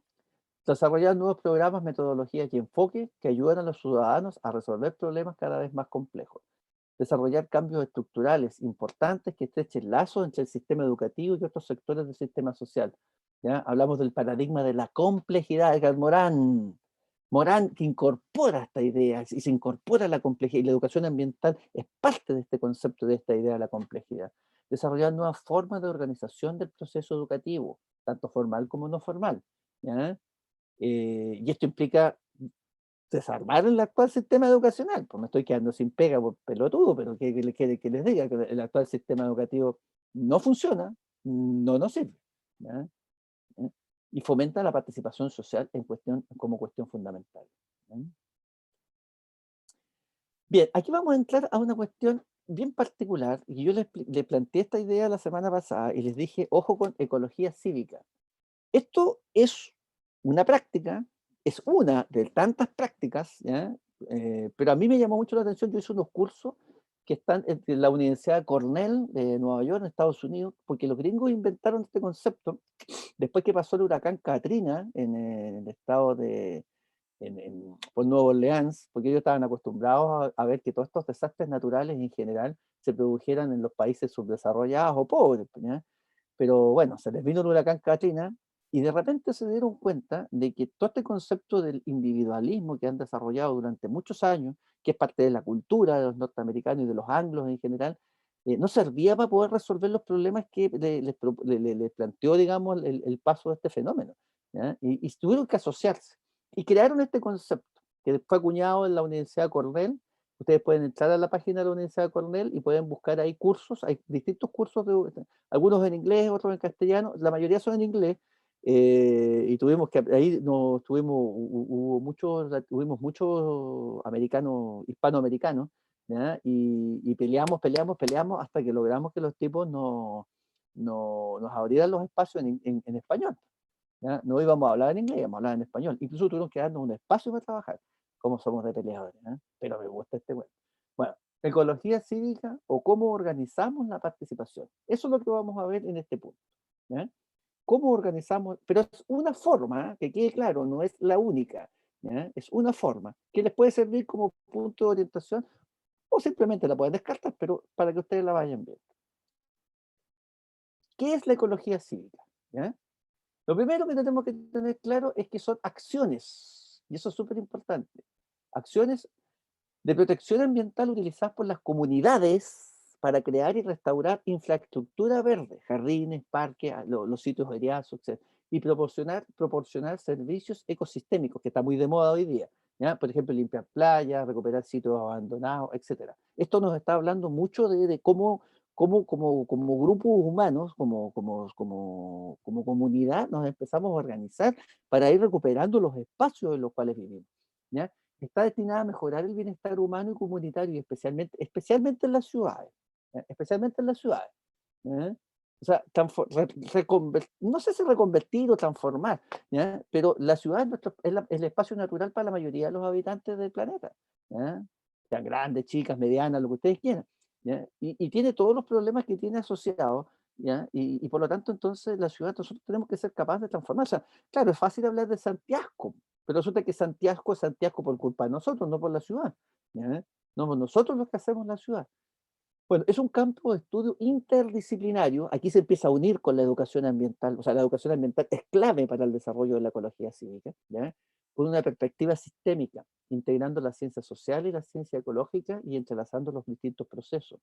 Desarrollar nuevos programas, metodologías y enfoques que ayuden a los ciudadanos a resolver problemas cada vez más complejos. Desarrollar cambios estructurales importantes que estrechen lazos entre el sistema educativo y otros sectores del sistema social. ¿Ya? Hablamos del paradigma de la complejidad, Edgar Morán. Morán, que incorpora esta idea, y se incorpora la complejidad, y la educación ambiental es parte de este concepto, de esta idea de la complejidad. Desarrollar nuevas formas de organización del proceso educativo, tanto formal como no formal. ¿Ya? Y esto implica desarmar el actual sistema educacional. Pues me estoy quedando sin pega por pelotudo, pero ¿qué quiere que les diga? Que el actual sistema educativo no funciona, no nos sirve. ¿Ya? ¿Eh? Y fomenta la participación social como cuestión fundamental. ¿Ya? Bien, aquí vamos a entrar a una cuestión bien particular, y yo le planteé esta idea la semana pasada y les dije, ojo con ecología cívica. Esto es una práctica, es una de tantas prácticas, ¿ya? Pero a mí me llamó mucho la atención. Yo hice unos cursos que están en la Universidad Cornell de Nueva York, en Estados Unidos, porque los gringos inventaron este concepto después que pasó el huracán Katrina en el estado de por Nueva Orleans, porque ellos estaban acostumbrados a ver que todos estos desastres naturales en general se produjeran en los países subdesarrollados o pobres, ¿ya? Pero bueno, se les vino el huracán Katrina y de repente se dieron cuenta de que todo este concepto del individualismo que han desarrollado durante muchos años, que es parte de la cultura de los norteamericanos y de los anglos en general, no servía para poder resolver los problemas que les planteó, digamos, el paso de este fenómeno, ¿ya? Y tuvieron que asociarse y crearon este concepto que fue acuñado en la Universidad Cornell. Ustedes pueden entrar a la página de la Universidad Cornell y pueden buscar ahí cursos, hay distintos cursos, algunos en inglés, otros en castellano, la mayoría son en inglés, y tuvimos que, ahí nos tuvimos, tuvimos muchos americanos, hispanoamericanos, ¿ya? Y peleamos hasta que logramos que los tipos nos abrieran los espacios en español. ¿Ya? No íbamos a hablar en inglés, íbamos a hablar en español. Incluso tuvieron que darnos un espacio para trabajar, como somos de peleadores. Pero me gusta este bueno. Bueno, ecología cívica o cómo organizamos la participación. Eso es lo que vamos a ver en este punto. ¿Ya? ¿Cómo organizamos? Pero es una forma, que quede claro, no es la única. ¿Ya? Es una forma que les puede servir como punto de orientación o simplemente la pueden descartar, pero para que ustedes la vayan viendo. ¿Qué es la ecología cívica? ¿Ya? Lo primero que tenemos que tener claro es que son acciones, y eso es súper importante, acciones de protección ambiental utilizadas por las comunidades para crear y restaurar infraestructura verde, jardines, parques, los sitios aireados, etc. Y proporcionar servicios ecosistémicos, que está muy de moda hoy día. ¿Ya? Por ejemplo, limpiar playas, recuperar sitios abandonados, etc. Esto nos está hablando mucho de cómo como grupos humanos, como comunidad, nos empezamos a organizar para ir recuperando los espacios en los cuales vivimos. ¿Ya? Está destinada a mejorar el bienestar humano y comunitario, y especialmente en las ciudades. ¿Ya? Especialmente en las ciudades. ¿Ya? O sea, no sé si reconvertir o transformar, ¿ya? Pero la ciudad es el espacio natural para la mayoría de los habitantes del planeta. ¿Ya? Sean grandes, chicas, medianas, lo que ustedes quieran. ¿Ya? Y tiene todos los problemas que tiene asociados, ¿ya? Y por lo tanto, entonces, la ciudad, nosotros tenemos que ser capaces de transformar. O sea, claro, es fácil hablar de Santiago, pero resulta que Santiago es Santiago por culpa de nosotros, no por la ciudad. ¿Ya? No somos nosotros los que hacemos la ciudad. Bueno, es un campo de estudio interdisciplinario. Aquí se empieza a unir con la educación ambiental. O sea, la educación ambiental es clave para el desarrollo de la ecología cívica, ¿ya? Con una perspectiva sistémica, integrando la ciencia social y la ciencia ecológica y entrelazando los distintos procesos,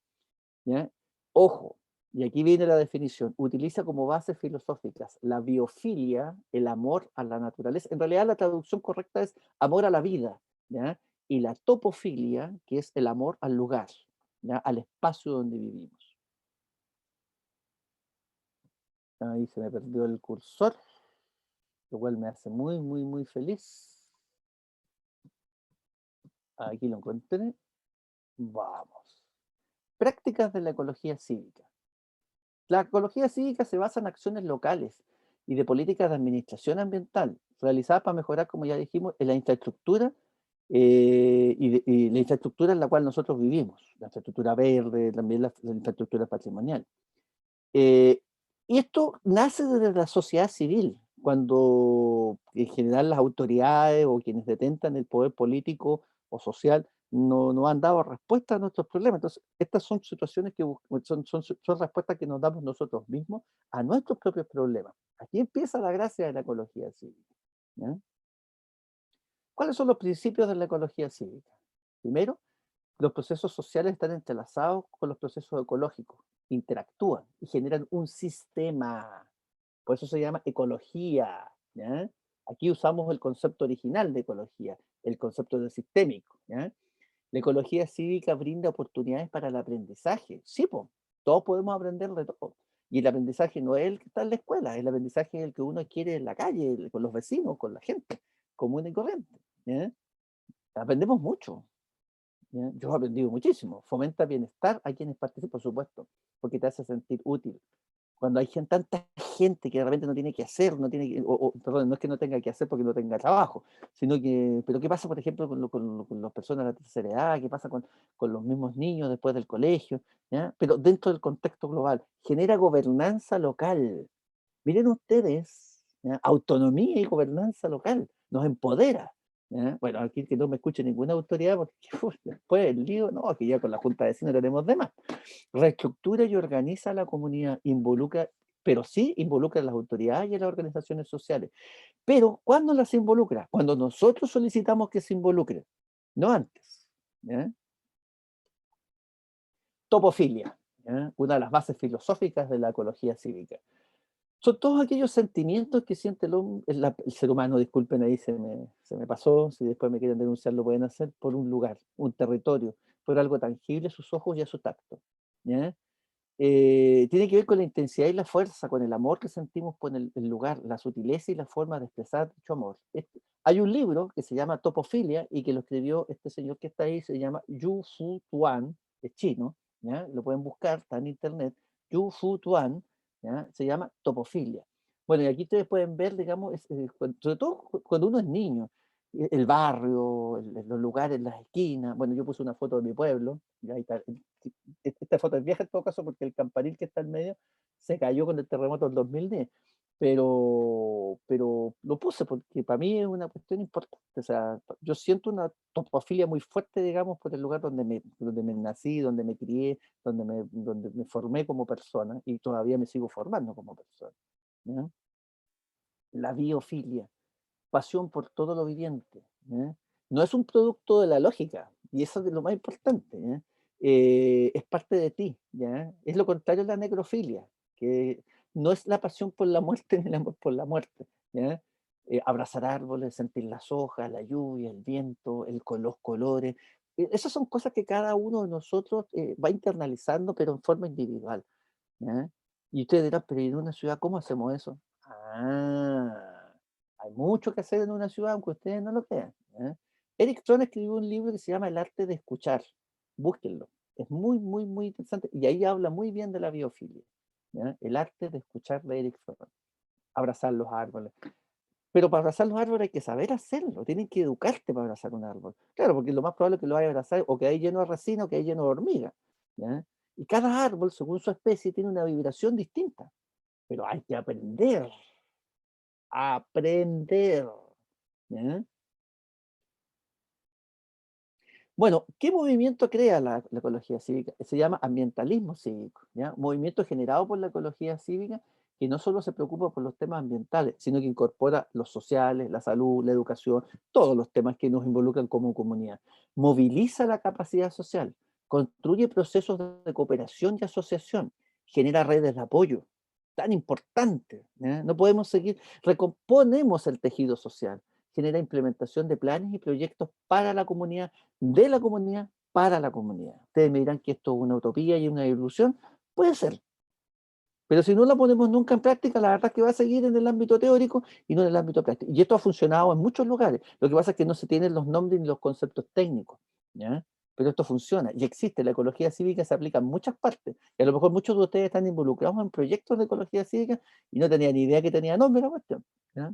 ¿ya? Ojo, y aquí viene la definición, utiliza como bases filosóficas la biofilia, el amor a la naturaleza. En realidad la traducción correcta es amor a la vida, ¿ya? y la topofilia, que es el amor al lugar, ¿ya? Al espacio donde vivimos. Ahí se me perdió el cursor, lo cual me hace muy, muy, muy feliz. Aquí lo encontré. Vamos. Prácticas de la ecología cívica. La ecología cívica se basa en acciones locales y de políticas de administración ambiental, realizadas para mejorar, como ya dijimos, en la infraestructura y la infraestructura en la cual nosotros vivimos, la infraestructura verde, también la infraestructura patrimonial. Eh, y esto nace desde la sociedad civil, cuando en general las autoridades o quienes detentan el poder político o social no han dado respuesta a nuestros problemas. Entonces, estas son situaciones que son respuestas que nos damos nosotros mismos a nuestros propios problemas. Aquí empieza la gracia de la ecología cívica, ¿ya? ¿Cuáles son los principios de la ecología cívica? Primero, los procesos sociales están entrelazados con los procesos ecológicos, interactúan y generan un sistema. Por eso se llama ecología, ¿ya? Aquí usamos el concepto original de ecología, el concepto de sistémico, ¿ya? La ecología cívica brinda oportunidades para el aprendizaje. Sí, po, todos podemos aprender de todo. Y el aprendizaje no es el que está en la escuela, el aprendizaje es el que uno quiere en la calle, con los vecinos, con la gente, común y corriente, ¿ya? Aprendemos mucho, ¿ya? Yo he aprendido muchísimo. Fomenta bienestar a quienes participan, por supuesto, porque te hace sentir útil. Cuando hay tanta gente que de repente no tiene que hacer, no tiene que, perdón, no es que no tenga que hacer porque no tenga trabajo, sino que, pero ¿qué pasa, por ejemplo, con las personas de la tercera edad? ¿Qué pasa con los mismos niños después del colegio? ¿Ya? Pero dentro del contexto global, genera gobernanza local. Miren ustedes, ¿ya? Autonomía y gobernanza local, nos empodera. ¿Ya? Bueno, aquí que no me escuche ninguna autoridad, porque después el lío, no, aquí ya con la Junta de Vecinos tenemos de más. Reestructura y organiza a la comunidad, involucra, pero sí involucra a las autoridades y a las organizaciones sociales. Pero ¿cuándo las involucra? Cuando nosotros solicitamos que se involucre, no antes, ¿ya? Topofilia, ¿ya? Una de las bases filosóficas de la ecología cívica. Son todos aquellos sentimientos que siente el ser humano, disculpen, ahí se me pasó, si después me quieren denunciar lo pueden hacer, por un lugar, un territorio, por algo tangible a sus ojos y a su tacto, ¿ya? Tiene que ver con la intensidad y la fuerza, con el amor que sentimos por el lugar, la sutileza y la forma de expresar dicho amor. Hay un libro que se llama Topofilia y que lo escribió este señor que está ahí, se llama Yu Fu Tuan, es chino, ¿ya? Lo pueden buscar, está en internet, Yu Fu Tuan, ¿ya? Se llama Topofilia. Bueno, y aquí ustedes pueden ver, digamos, sobre todo cuando uno es niño, el barrio, los lugares, las esquinas. Bueno, yo puse una foto de mi pueblo, y ahí está. Esta foto es vieja en todo caso porque el campanil que está en medio se cayó con el terremoto del 2010, pero lo puse porque para mí es una cuestión importante. O sea, yo siento una topofilia muy fuerte, digamos, por el lugar donde me nací, donde me crié, donde me formé como persona y todavía me sigo formando como persona, ¿ya? La biofilia, pasión por todo lo viviente, ¿ya? No es un producto de la lógica, y eso es lo más importante, ¿ya? Es parte de ti, ¿ya? Es lo contrario de la necrofilia, que no es la pasión por la muerte ni el amor por la muerte, ¿ya? Abrazar árboles, sentir las hojas, la lluvia, el viento, los colores. Esas son cosas que cada uno de nosotros va internalizando, pero en forma individual, ¿ya? Y ustedes dirán, pero ¿y en una ciudad cómo hacemos eso? Ah, hay mucho que hacer en una ciudad, aunque ustedes no lo crean, ¿ya? Eric Fromm escribió un libro que se llama El arte de escuchar. Búsquenlo. Es muy, muy, muy interesante. Y ahí habla muy bien de la biofilia, ¿ya? El arte de escuchar de Eric Fromm. Abrazar los árboles. Pero para abrazar los árboles hay que saber hacerlo. Tienen que educarte para abrazar un árbol. Claro, porque lo más probable es que lo vaya a abrazar o que hay lleno de resina o que hay lleno de hormigas, ¿ya? Y cada árbol, según su especie, tiene una vibración distinta. Pero hay que aprender. Aprender, ¿ya? Bueno, ¿qué movimiento crea la ecología cívica? Se llama ambientalismo cívico, ¿ya? Un movimiento generado por la ecología cívica que no solo se preocupa por los temas ambientales, sino que incorpora los sociales, la salud, la educación, todos los temas que nos involucran como comunidad. Moviliza la capacidad social, construye procesos de cooperación y asociación, genera redes de apoyo, tan importante, ¿ya? No podemos seguir, recomponemos el tejido social, genera implementación de planes y proyectos para la comunidad, de la comunidad, para la comunidad. Ustedes me dirán que esto es una utopía y una ilusión. Puede ser. Pero si no la ponemos nunca en práctica, la verdad es que va a seguir en el ámbito teórico y no en el ámbito práctico. Y esto ha funcionado en muchos lugares. Lo que pasa es que no se tienen los nombres ni los conceptos técnicos, ¿ya? Pero esto funciona y existe. La ecología cívica se aplica en muchas partes. Y a lo mejor muchos de ustedes están involucrados en proyectos de ecología cívica y no tenían ni idea que tenía nombre la cuestión, ¿ya?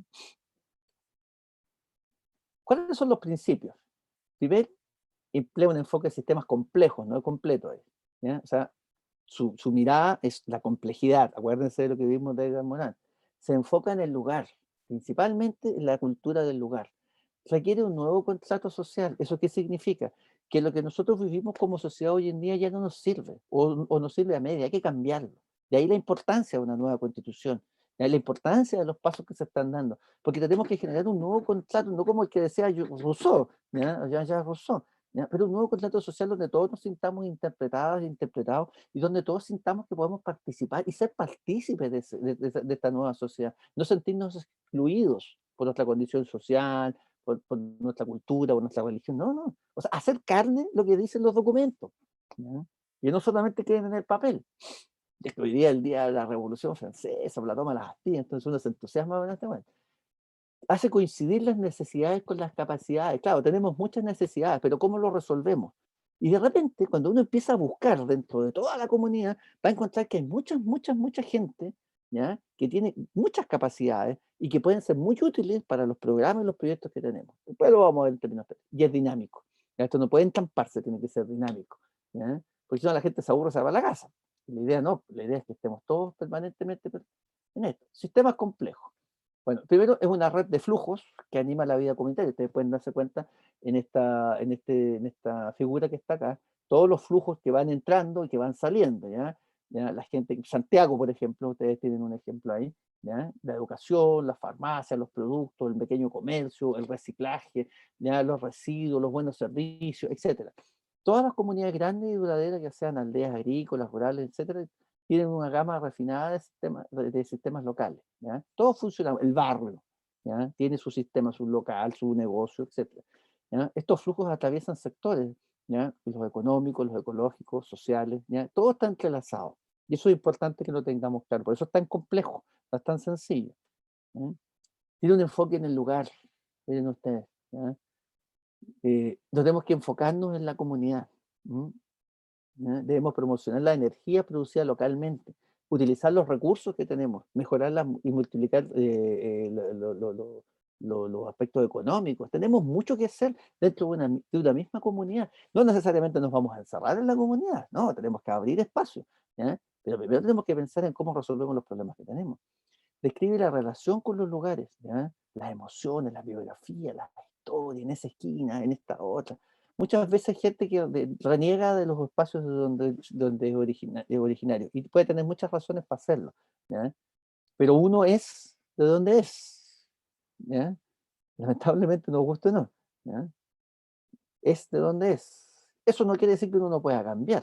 ¿Cuáles son los principios? Primero, emplea un enfoque de sistemas complejos, no completos. ¿Ya? O sea, su mirada es la complejidad. Acuérdense de lo que vimos de Edgar Morin. Se enfoca en el lugar, principalmente en la cultura del lugar. Requiere un nuevo contrato social. ¿Eso qué significa? Que lo que nosotros vivimos como sociedad hoy en día ya no nos sirve, o nos sirve a media, hay que cambiarlo. De ahí la importancia de una nueva constitución, de ahí la importancia de los pasos que se están dando, porque tenemos que generar un nuevo contrato, no como el que decía Rousseau, Jean-Jacques Rousseau, ¿ya? Pero un nuevo contrato social donde todos nos sintamos interpretadas e interpretados y donde todos sintamos que podemos participar y ser partícipes de esta nueva sociedad, no sentirnos excluidos por nuestra condición social, por nuestra cultura, por nuestra religión, no, no. O sea, hacer carne lo que dicen los documentos, ¿ya? Y no solamente queden en el papel. Es que hoy día es el día de la Revolución Francesa, la toma de la Bastilla, entonces uno se entusiasma con este momento. Hace coincidir las necesidades con las capacidades. Claro, tenemos muchas necesidades, pero ¿cómo lo resolvemos? Y de repente, cuando uno empieza a buscar dentro de toda la comunidad, va a encontrar que hay mucha gente, ¿ya? Que tiene muchas capacidades y que pueden ser muy útiles para los programas y los proyectos que tenemos. Después lo vamos a ver en términos técnicos. Y es dinámico. ¿Ya? Esto no puede encamparse, tiene que ser dinámico, ¿ya? Porque si no la gente se aburre, se va a la casa. Y la idea no, la idea es que estemos todos permanentemente en esto. Sistemas complejos. Bueno, primero es una red de flujos que anima la vida comunitaria. Ustedes pueden darse cuenta en esta figura que está acá, todos los flujos que van entrando y que van saliendo, ¿ya? ¿Ya? La gente, Santiago, por ejemplo, ustedes tienen un ejemplo ahí, ¿ya? La educación, la farmacia, los productos, el pequeño comercio, el reciclaje, ¿ya? Los residuos, los buenos servicios, etcétera. Todas las comunidades grandes y duraderas, ya sean aldeas agrícolas, rurales, etcétera, tienen una gama refinada de sistemas locales, ¿ya? Todo funciona, el barrio, ¿ya? Tiene su sistema, su local, su negocio, etc. ¿Ya? Estos flujos atraviesan sectores, ¿ya? Los económicos, los ecológicos, sociales, ¿ya? Todo está entrelazado. Y eso es importante que lo tengamos claro. Por eso es tan complejo, no es tan sencillo, ¿ya? Tiene un enfoque en el lugar, miren ustedes, ¿ya? No tenemos que enfocarnos en la comunidad, ¿ya? Debemos promocionar la energía producida localmente, utilizar los recursos que tenemos, mejorarlas y multiplicar los aspectos económicos. Tenemos mucho que hacer dentro de una misma comunidad. No necesariamente nos vamos a encerrar en la comunidad, no, tenemos que abrir espacios, ¿ya? Pero primero tenemos que pensar en cómo resolvemos los problemas que tenemos. Describe la relación con los lugares, ¿ya? Las emociones, la biografía, la historia, en esa esquina, en esta otra. Muchas veces hay gente que reniega de los espacios donde es originario y puede tener muchas razones para hacerlo, ¿ya? Pero uno es de donde es, ¿ya? Lamentablemente nos gusta o no, ¿ya? Es de donde es. Eso no quiere decir que uno no pueda cambiar,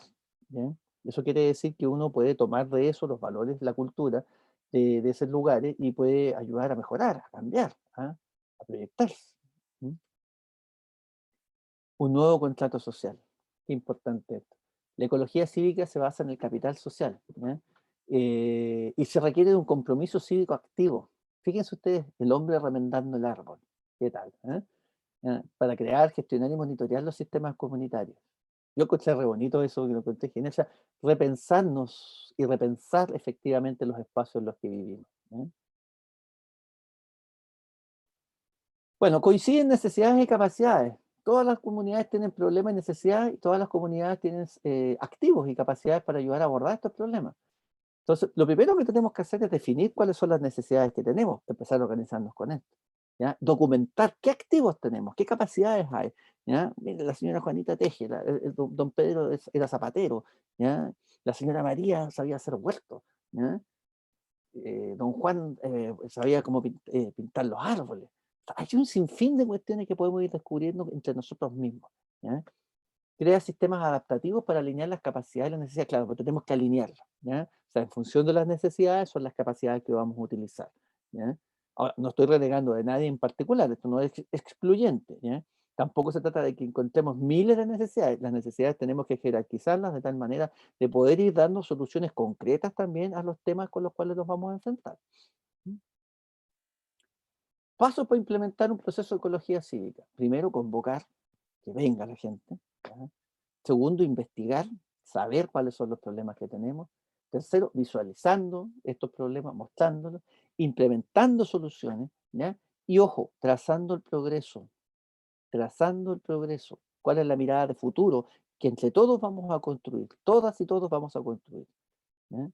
¿ya? Eso quiere decir que uno puede tomar de eso los valores, la cultura de esos lugares y puede ayudar a mejorar, a cambiar, ¿ah? A proyectarse. ¿Mm? Un nuevo contrato social. Qué importante esto. La ecología cívica se basa en el capital social, ¿ya? Y se requiere de un compromiso cívico activo. Fíjense ustedes, el hombre remendando el árbol. ¿Qué tal? Para crear, gestionar y monitorear los sistemas comunitarios. Yo encontré re bonito eso que lo conté genial, o sea, repensarnos y repensar efectivamente los espacios en los que vivimos, ¿eh? Bueno, coinciden necesidades y capacidades. Todas las comunidades tienen problemas y necesidades y todas las comunidades tienen activos y capacidades para ayudar a abordar estos problemas. Entonces, lo primero que tenemos que hacer es definir cuáles son las necesidades que tenemos, empezar a organizarnos con esto, ¿ya? Documentar qué activos tenemos, qué capacidades hay, ¿ya? Mire, la señora Juanita teje, don Pedro era zapatero, ¿ya? La señora María sabía hacer huertos, ¿ya? Don Juan sabía cómo pintar los árboles. Hay un sinfín de cuestiones que podemos ir descubriendo entre nosotros mismos, ¿ya? Crea sistemas adaptativos para alinear las capacidades y las necesidades, claro, pero tenemos que alinearlas, ¿ya? O sea, en función de las necesidades son las capacidades que vamos a utilizar, ¿ya? Ahora, no estoy renegando de nadie en particular, esto no es excluyente, ¿ya? Tampoco se trata de que encontremos miles de necesidades. Las necesidades tenemos que jerarquizarlas de tal manera de poder ir dando soluciones concretas también a los temas con los cuales nos vamos a enfrentar. Pasos para implementar un proceso de ecología cívica. Primero, convocar, que venga la gente. ¿Ya? Segundo, investigar, saber cuáles son los problemas que tenemos. Tercero, visualizando estos problemas, mostrándolos, implementando soluciones, ¿ya? Y ojo, trazando el progreso, trazando el progreso. ¿Cuál es la mirada de futuro que entre todos vamos a construir? Todas y todos vamos a construir. ¿Ya?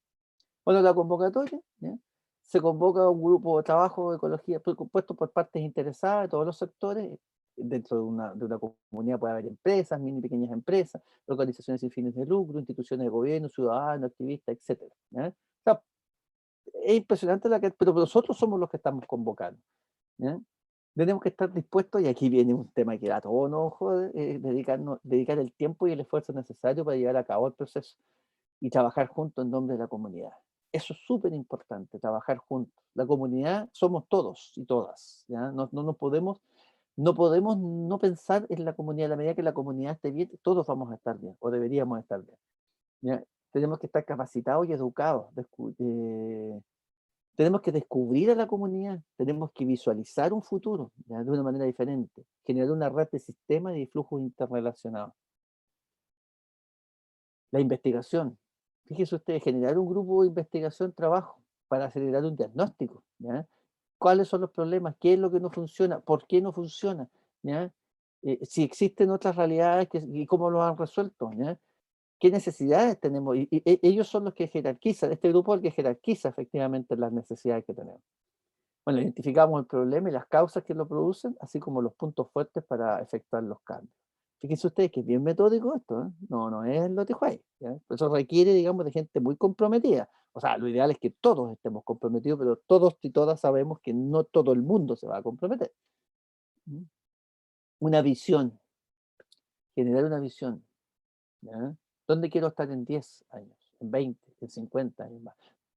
Bueno, la convocatoria, ¿ya? Se convoca un grupo de trabajo de ecología compuesto por partes interesadas de todos los sectores. Dentro de una comunidad puede haber empresas, mini y pequeñas empresas, organizaciones sin fines de lucro, instituciones de gobierno, ciudadanos, activistas, etc. ¿Ya? O sea, es impresionante pero nosotros somos los que estamos convocando. ¿Ya? Tenemos que estar dispuestos, y aquí viene un tema que da todo enojo, dedicar el tiempo y el esfuerzo necesario para llevar a cabo el proceso y trabajar juntos en nombre de la comunidad. Eso es súper importante, trabajar juntos. La comunidad somos todos y todas, ¿ya? No podemos no pensar en la comunidad. A la medida que la comunidad esté bien, todos vamos a estar bien, o deberíamos estar bien, ¿ya? Tenemos que estar capacitados y educados. Tenemos que descubrir a la comunidad, tenemos que visualizar un futuro, ¿ya? De una manera diferente, generar una red de sistemas y de flujos interrelacionados. La investigación. Fíjese usted, generar un grupo de investigación, trabajo, para acelerar un diagnóstico, ¿ya? ¿Cuáles son los problemas? ¿Qué es lo que no funciona? ¿Por qué no funciona? ¿Ya? Si existen otras realidades y cómo lo han resuelto, ¿ya? ¿Qué necesidades tenemos? Ellos son los que jerarquizan, este grupo es el que jerarquiza efectivamente las necesidades que tenemos. Bueno, identificamos el problema y las causas que lo producen, así como los puntos fuertes para efectuar los cambios. Fíjense ustedes que es bien metódico esto, ¿eh? No es lo tijuay, ¿ya? Eso requiere, digamos, de gente muy comprometida. O sea, lo ideal es que todos estemos comprometidos, pero todos y todas sabemos que no todo el mundo se va a comprometer. Una visión, generar una visión, ¿ya? ¿Dónde quiero estar en 10 años, en 20, en 50 años más?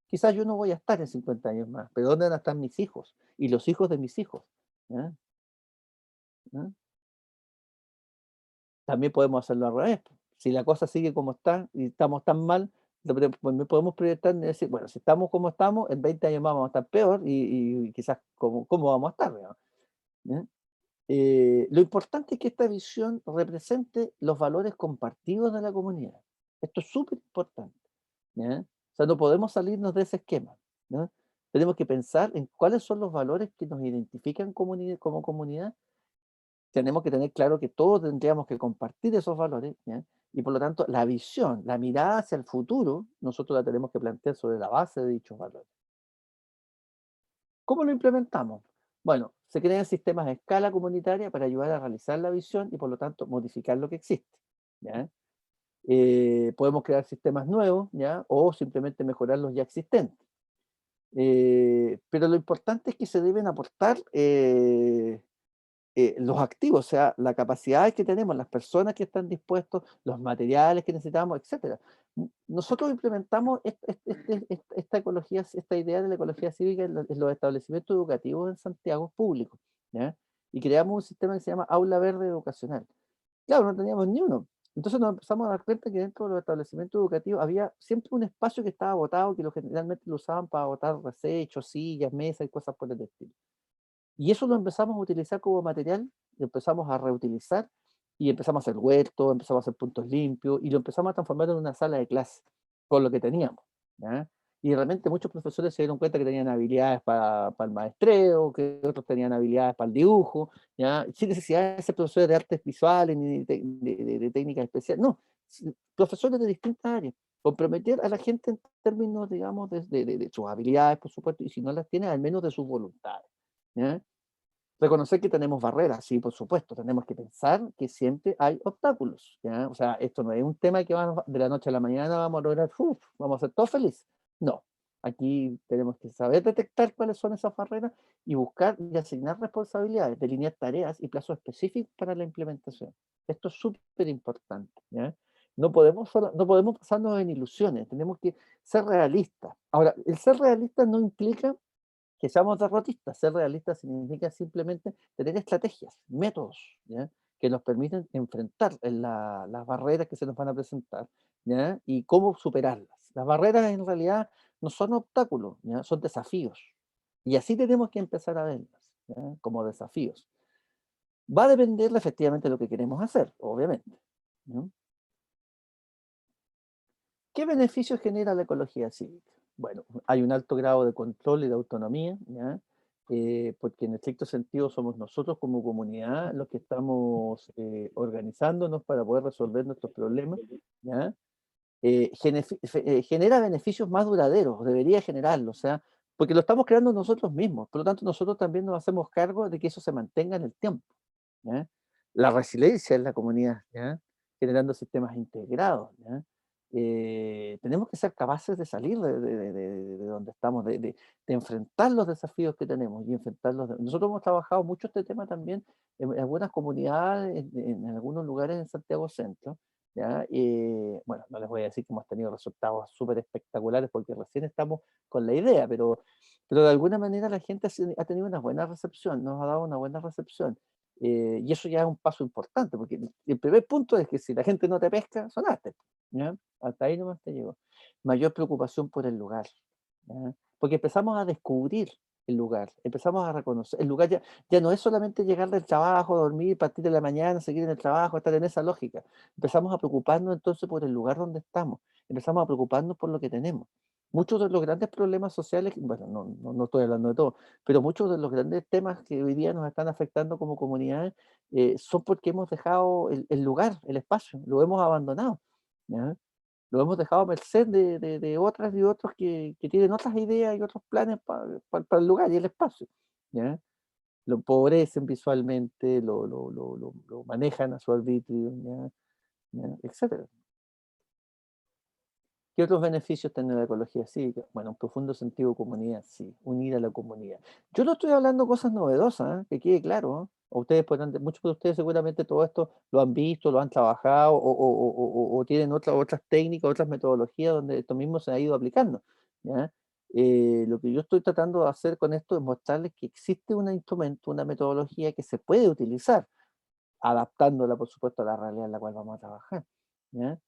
Quizás yo no voy a estar en 50 años más, pero ¿dónde van a estar mis hijos? Y los hijos de mis hijos, ¿ya? ¿Ya? También podemos hacerlo al revés. Si la cosa sigue como está y estamos tan mal, podemos proyectar y decir, bueno, si estamos como estamos, en 20 años más vamos a estar peor y quizás cómo vamos a estar, digamos, ¿ya? Lo importante es que esta visión represente los valores compartidos de la comunidad. Esto es súper importante, ¿ya? O sea, no podemos salirnos de ese esquema, ¿no? Tenemos que pensar en cuáles son los valores que nos identifican como comunidad. Tenemos que tener claro que todos tendríamos que compartir esos valores, ¿ya? Y por lo tanto, la visión, la mirada hacia el futuro, nosotros la tenemos que plantear sobre la base de dichos valores. ¿Cómo lo implementamos? Bueno, se crean sistemas a escala comunitaria para ayudar a realizar la visión y por lo tanto modificar lo que existe, ¿ya? Podemos crear sistemas nuevos, ¿ya? O simplemente mejorar los ya existentes. Pero lo importante es que se deben aportar los activos, o sea, la capacidad que tenemos, las personas que están dispuestos, los materiales que necesitamos, etcétera. Nosotros implementamos esta ecología, esta idea de la ecología cívica en los establecimientos educativos en Santiago públicos, ¿ya? Y creamos un sistema que se llama Aula Verde Educacional. Claro, no teníamos ni uno. Entonces nos empezamos a dar cuenta que dentro de los establecimientos educativos había siempre un espacio que estaba botado, que generalmente lo usaban para botar desechos, sillas, mesas y cosas por el estilo. Y eso lo empezamos a utilizar como material, lo empezamos a reutilizar y empezamos a hacer huertos, empezamos a hacer puntos limpios y lo empezamos a transformar en una sala de clase con lo que teníamos, ¿ya? Y realmente muchos profesores se dieron cuenta que tenían habilidades para el maestreo, que otros tenían habilidades para el dibujo, ¿ya? Sin necesidad de ser profesores de artes visuales ni de técnicas especiales, no, profesores de distintas áreas. Comprometer a la gente en términos, digamos, de sus habilidades, por supuesto, y si no las tiene, al menos de sus voluntades, ¿ya? Reconocer que tenemos barreras, sí, por supuesto, tenemos que pensar que siempre hay obstáculos, ¿ya? O sea, esto no es un tema que de la noche a la mañana vamos a lograr, vamos a ser todos felices. No, aquí tenemos que saber detectar cuáles son esas barreras y buscar y asignar responsabilidades, delinear tareas y plazos específicos para la implementación. Esto es súper importante, ¿ya? No podemos pasarnos en ilusiones, tenemos que ser realistas. Ahora, el ser realista no implica que seamos derrotistas. Ser realistas significa simplemente tener estrategias, métodos, ¿ya? Que nos permiten enfrentar las barreras que se nos van a presentar, ¿ya? Y cómo superarlas. Las barreras en realidad no son obstáculos, ¿ya? Son desafíos. Y así tenemos que empezar a verlas, ¿ya? Como desafíos. Va a depender efectivamente de lo que queremos hacer, obviamente, ¿no? ¿Qué beneficios genera la ecología cívica? Bueno, hay un alto grado de control y de autonomía, ¿ya? Porque en estricto sentido somos nosotros como comunidad los que estamos organizándonos para poder resolver nuestros problemas, ¿ya? Genera beneficios más duraderos, debería generarlo, o sea, porque lo estamos creando nosotros mismos, por lo tanto nosotros también nos hacemos cargo de que eso se mantenga en el tiempo, ¿ya? La resiliencia en la comunidad, ¿ya? Generando sistemas integrados, ¿ya? Tenemos que ser capaces de salir de donde estamos, de enfrentar los desafíos que tenemos y enfrentarlos. Nosotros hemos trabajado mucho este tema también en algunas comunidades, en algunos lugares en Santiago Centro, ¿ya? Bueno, no les voy a decir que hemos tenido resultados súper espectaculares porque recién estamos con la idea, pero de alguna manera la gente ha tenido una buena recepción, nos ha dado una buena recepción. Y eso ya es un paso importante, porque el primer punto es que si la gente no te pesca, sonaste, ¿ya? Hasta ahí nomás te llegó. Mayor preocupación por el lugar, ¿ya? Porque empezamos a descubrir el lugar, empezamos a reconocer. El lugar ya no es solamente llegar del trabajo, dormir, partir de la mañana, seguir en el trabajo, estar en esa lógica. Empezamos a preocuparnos entonces por el lugar donde estamos, empezamos a preocuparnos por lo que tenemos. Muchos de los grandes problemas sociales, bueno, no estoy hablando de todo, pero muchos de los grandes temas que hoy día nos están afectando como comunidad son porque hemos dejado el lugar, el espacio, lo hemos abandonado, ¿ya? Lo hemos dejado a merced de otras y otros que tienen otras ideas y otros planes para el lugar y el espacio, ¿ya? Lo empobrecen visualmente, lo manejan a su arbitrio, ¿ya? ¿Ya? Etcétera. ¿Qué otros beneficios tiene la ecología cívica? Bueno, un profundo sentido de comunidad, sí, unir a la comunidad. Yo no estoy hablando de cosas novedosas, que quede claro, ¿eh? O ustedes muchos de ustedes seguramente todo esto lo han visto, lo han trabajado o tienen otras técnicas, otras metodologías donde esto mismo se ha ido aplicando, ¿ya? Lo que yo estoy tratando de hacer con esto es mostrarles que existe un instrumento, una metodología que se puede utilizar, adaptándola, por supuesto, a la realidad en la cual vamos a trabajar, ¿ya?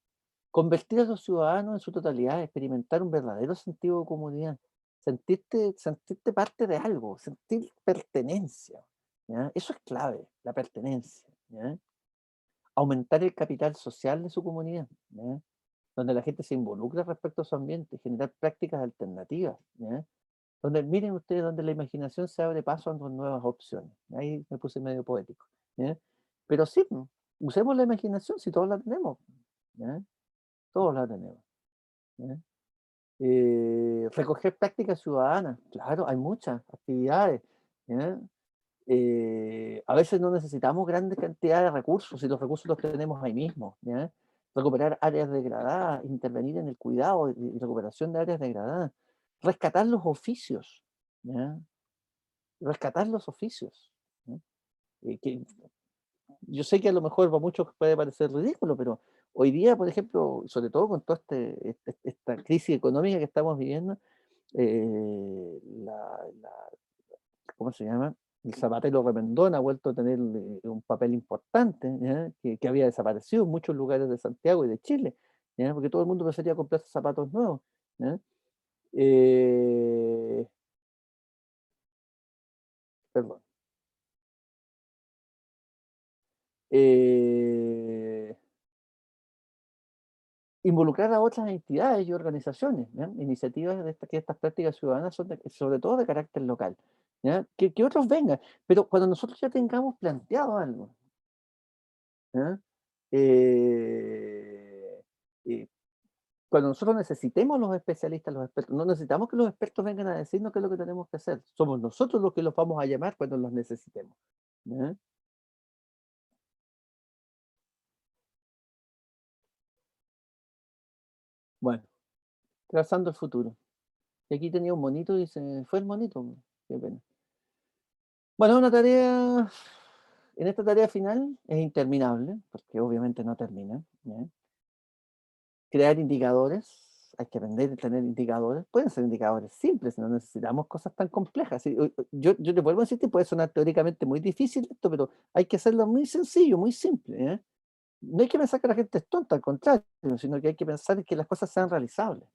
Convertir a los ciudadanos en su totalidad, experimentar un verdadero sentido de comunidad, sentirte parte de algo, sentir pertenencia, ¿ya? Eso es clave, la pertenencia, ¿ya? Aumentar el capital social de su comunidad, ¿ya? Donde la gente se involucra respecto a su ambiente, generar prácticas alternativas, ¿ya? Donde, miren ustedes, donde la imaginación se abre paso a nuevas opciones. Ahí me puse medio poético, ¿ya? Pero sí, usemos la imaginación si todos la tenemos, ¿ya? Todos la tenemos, ¿ya? Recoger prácticas ciudadanas, claro, hay muchas actividades, ¿ya? A veces no necesitamos grandes cantidades de recursos, si los recursos los tenemos ahí mismo, ¿ya? Recuperar áreas degradadas, intervenir en el cuidado y recuperación de áreas degradadas, rescatar los oficios, ¿ya? Rescatar los oficios, ¿ya? Que yo sé que a lo mejor para muchos puede parecer ridículo, pero hoy día, por ejemplo, sobre todo con toda esta crisis económica que estamos viviendo, ¿cómo se llama? El zapatero remendón ha vuelto a tener un papel importante, ¿ya? Que había desaparecido en muchos lugares de Santiago y de Chile, ¿ya? Porque todo el mundo prefería comprarse zapatos nuevos, ¿ya? Eh, Perdón. Eh, Involucrar a otras entidades y organizaciones, ¿ya? Iniciativas que estas prácticas ciudadanas son sobre todo de carácter local, ¿ya? Que otros vengan, pero cuando nosotros ya tengamos planteado algo, ¿ya? Eh, eh, Cuando nosotros necesitemos los especialistas, los expertos, no necesitamos que los expertos vengan a decirnos qué es lo que tenemos que hacer, somos nosotros los que los vamos a llamar cuando los necesitemos, ¿ya? Bueno, trazando el futuro. Y aquí tenía un monito y se me fue el monito, qué pena. Bueno, en esta tarea final es interminable, porque obviamente no termina, ¿ya? Crear indicadores, hay que aprender a tener indicadores. Pueden ser indicadores simples, no necesitamos cosas tan complejas. ¿Sí? Yo te vuelvo a insistir, puede sonar teóricamente muy difícil esto, pero hay que hacerlo muy sencillo, muy simple. ¿Eh? No hay que pensar que la gente es tonta, al contrario, sino que hay que pensar que las cosas sean realizables.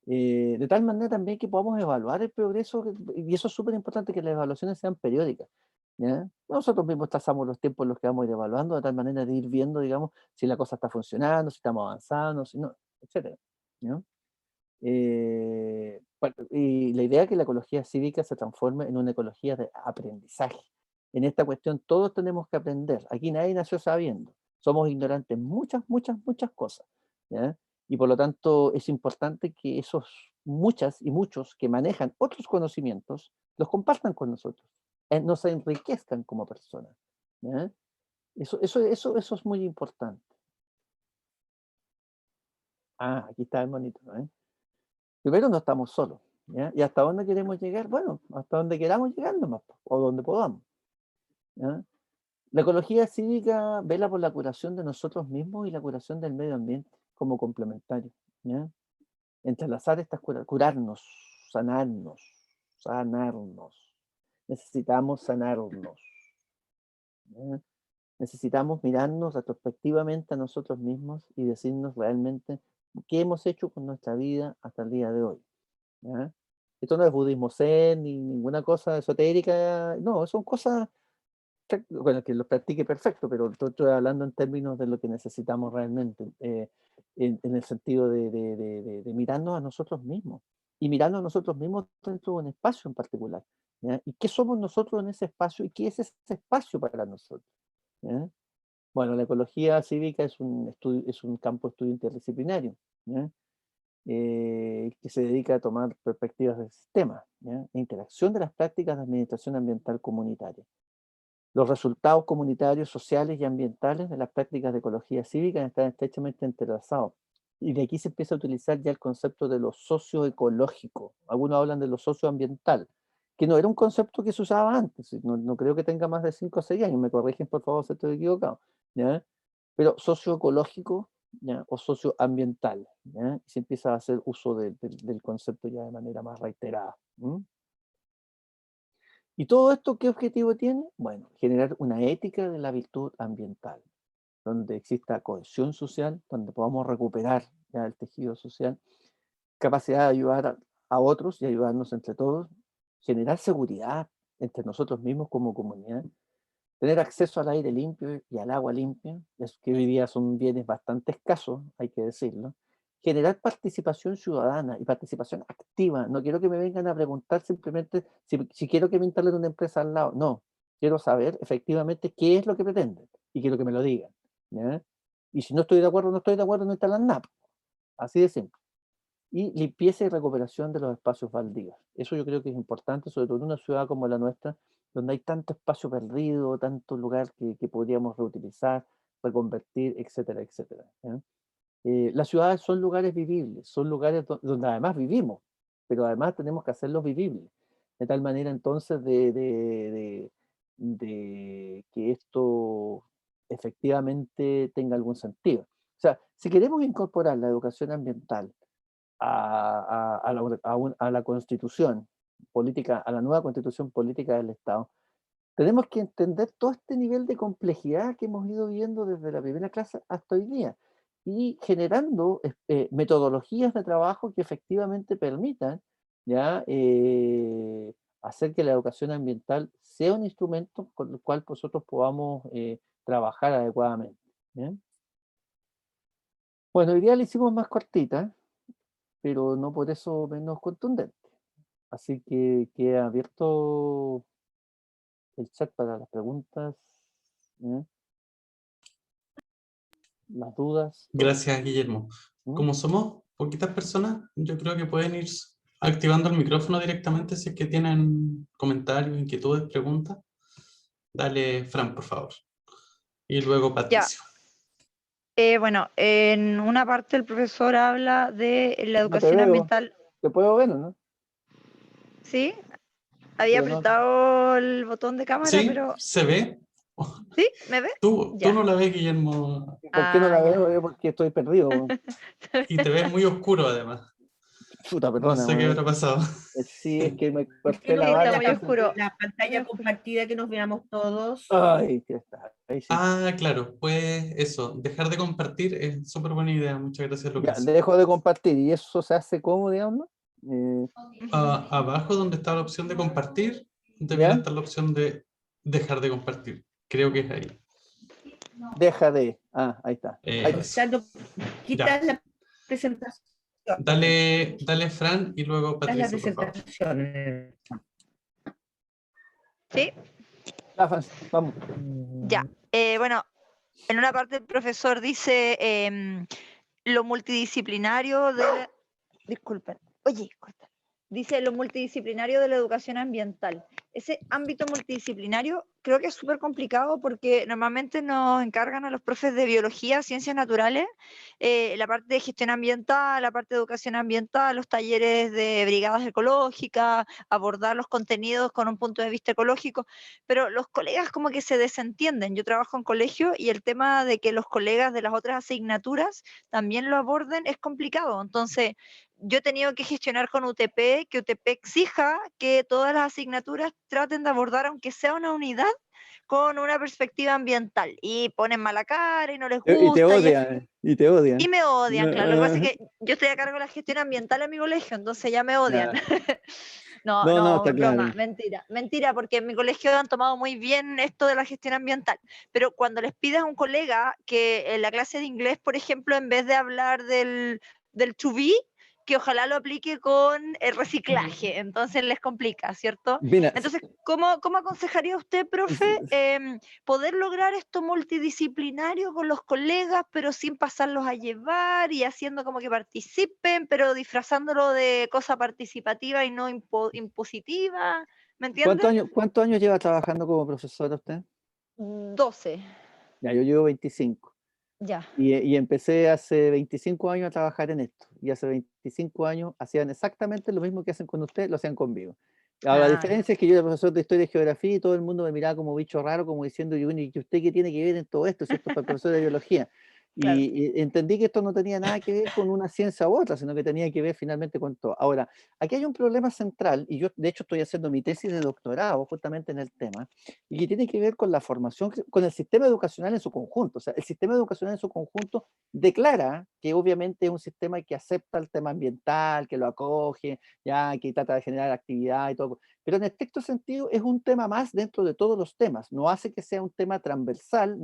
De tal manera también que podamos evaluar el progreso, y eso es súper importante, que las evaluaciones sean periódicas. ¿Ya? Nosotros mismos trazamos los tiempos en los que vamos a ir evaluando, de tal manera de ir viendo, digamos, si la cosa está funcionando, si estamos avanzando, si no, etc. ¿Ya? Bueno, y la idea es que la ecología cívica se transforme en una ecología de aprendizaje. En esta cuestión todos tenemos que aprender. Aquí nadie nació sabiendo. Somos ignorantes en muchas, muchas, muchas cosas. ¿Ya? Y por lo tanto es importante que esos muchas y muchos que manejan otros conocimientos los compartan con nosotros, nos enriquezcan como personas. ¿Ya? Eso es muy importante. Ah, aquí está el monito. Primero, no estamos solos. ¿Ya? ¿Y hasta dónde queremos llegar? Bueno, hasta donde queramos llegar nomás, o donde podamos. ¿Ya? La ecología cívica vela por la curación de nosotros mismos y la curación del medio ambiente como complementario. ¿Ya? Entrelazar estas curarnos, sanarnos. Necesitamos sanarnos. ¿Ya? Necesitamos mirarnos retrospectivamente a nosotros mismos y decirnos realmente qué hemos hecho con nuestra vida hasta el día de hoy. ¿Ya? Esto no es budismo zen ni ninguna cosa esotérica, no, son cosas, bueno, que lo practique perfecto, pero estoy hablando en términos de lo que necesitamos realmente, en el sentido de mirarnos a nosotros mismos, y mirarnos a nosotros mismos dentro de un espacio en particular. ¿Ya? ¿Y qué somos nosotros en ese espacio y qué es ese espacio para nosotros? ¿Ya? Bueno, la ecología cívica es un campo de estudio interdisciplinario, ¿ya? Que se dedica a tomar perspectivas del sistema, ¿ya? E interacción de las prácticas de administración ambiental comunitaria. Los resultados comunitarios, sociales y ambientales de las prácticas de ecología cívica están estrechamente entrelazados. Y de aquí se empieza a utilizar ya el concepto de lo socioecológico. Algunos hablan de lo socioambiental, que no era un concepto que se usaba antes. No creo que tenga más de 5 o 6 años. Me corrigen, por favor, si estoy equivocado. ¿Ya? Pero socioecológico, ¿ya? O socioambiental. ¿Ya? Y se empieza a hacer uso del concepto ya de manera más reiterada. ¿Y todo esto qué objetivo tiene? Bueno, generar una ética de la virtud ambiental, donde exista cohesión social, donde podamos recuperar ya el tejido social, capacidad de ayudar a otros y ayudarnos entre todos, generar seguridad entre nosotros mismos como comunidad, tener acceso al aire limpio y al agua limpia, que hoy día son bienes bastante escasos, hay que decirlo, generar participación ciudadana y participación activa. No quiero que me vengan a preguntar simplemente si quiero que me instalen una empresa al lado. No, quiero saber efectivamente qué es lo que pretenden y quiero que me lo digan. ¿Ya? Y si no estoy de acuerdo, no instalan nada. Así de simple. Y limpieza y recuperación de los espacios baldíos. Eso yo creo que es importante, sobre todo en una ciudad como la nuestra, donde hay tanto espacio perdido, tanto lugar que podríamos reutilizar, reconvertir, etcétera, etcétera. ¿Ya? Las ciudades son lugares vivibles, son lugares donde además vivimos, pero además tenemos que hacerlos vivibles, de tal manera entonces de que esto efectivamente tenga algún sentido. O sea, si queremos incorporar la educación ambiental a la constitución política, a la nueva constitución política del Estado, tenemos que entender todo este nivel de complejidad que hemos ido viendo desde la primera clase hasta hoy día y generando metodologías de trabajo que efectivamente permitan ¿ya? Hacer que la educación ambiental sea un instrumento con el cual nosotros podamos trabajar adecuadamente. ¿Ya? Bueno, hoy día la hicimos más cortita, pero no por eso menos contundente. Así que queda abierto el chat para las preguntas, ¿eh? Las dudas. Gracias, Guillermo. Como somos poquitas personas, yo creo que pueden ir activando el micrófono directamente si es que tienen comentarios, inquietudes, preguntas. Dale, Fran, por favor. Y luego Patricio. Bueno, en una parte el profesor habla de la No te educación veo. ambiental. ¿Te puedo ver o no? ¿Sí? Había Pero no. apretado el botón de cámara, Sí, pero se ve. ¿Sí? ¿Me ves? Tú Ya. no la ves, Guillermo, ¿Por qué no la Ah, ya. veo? Porque estoy perdido. y te ves muy oscuro además. Puta, No perdona. sé qué habrá pasado. Sí, es que me corté Que no la Sí, está ves barba. muy oscuro. la pantalla compartida, que nos veamos todos. Ay, ya está. Ahí sí. Ah, claro, pues eso, dejar de compartir es súper buena idea. Muchas gracias, Ya, Lucas. dejo de compartir. ¿Y eso se hace cómo, digamos? Abajo donde está la opción de compartir, debiera ¿Ya? estar la opción de dejar de compartir. Creo que es ahí. Deja de. Ah, ahí está. Ahí está. Eso. Cuando quitas Ya. la presentación. Dale, Fran, y luego Quitas la Patricio, por favor. presentación. ¿Sí? Ya, Francis, vamos. Ya. Bueno, en una parte el profesor dice lo multidisciplinario de la... Disculpen. Oye, corta. Dice lo multidisciplinario de la educación ambiental. Ese ámbito multidisciplinario creo que es súper complicado porque normalmente nos encargan a los profes de biología, ciencias naturales, la parte de gestión ambiental, la parte de educación ambiental, los talleres de brigadas ecológicas, abordar los contenidos con un punto de vista ecológico, pero los colegas como que se desentienden. Yo trabajo en colegio y el tema de que los colegas de las otras asignaturas también lo aborden es complicado. Entonces, yo he tenido que gestionar con UTP, que UTP exija que todas las asignaturas traten de abordar, aunque sea una unidad, con una perspectiva ambiental. Y ponen mala cara y no les Y te gusta. odian. Y te odian. Y me odian, claro. Lo que pasa es que yo estoy a cargo de la gestión ambiental en mi colegio, entonces ya me odian. Ya. No, No, no, está broma, claro. mentira, porque en mi colegio han tomado muy bien esto de la gestión ambiental, pero cuando les pides a un colega que en la clase de inglés, por ejemplo, en vez de hablar del to be, que ojalá lo aplique con el reciclaje, entonces les complica, ¿cierto? Mira, Entonces, ¿cómo aconsejaría usted, profe, poder lograr esto multidisciplinario con los colegas, pero sin pasarlos a llevar y haciendo como que participen, pero disfrazándolo de cosa participativa y no impositiva? ¿Me entiende? ¿cuántos años lleva trabajando como profesora usted? 12, Ya, yo llevo 25. ya. Y empecé hace 25 años a trabajar en esto. Y hace 25 años hacían exactamente lo mismo que hacen con usted, lo hacían conmigo. Ahora, la Ah, diferencia es que yo era profesor de historia y geografía y todo el mundo me miraba como bicho raro, como diciendo, y bueno, ¿y usted qué tiene que ver en todo esto? Si esto es para el profesor de biología. claro. Y entendí que esto no tenía nada que ver con una ciencia u otra, sino que tenía que ver finalmente con todo. Ahora, aquí hay un problema central, y yo de hecho estoy haciendo mi tesis de doctorado justamente en el tema, y que tiene que ver con la formación, con el sistema educacional en su conjunto. O sea, el sistema educacional en su conjunto declara que obviamente es un sistema que acepta el tema ambiental, que lo acoge, ya, que trata de generar actividad y todo. Pero en estricto sentido es un tema más dentro de todos los temas. No hace que sea un tema transversal.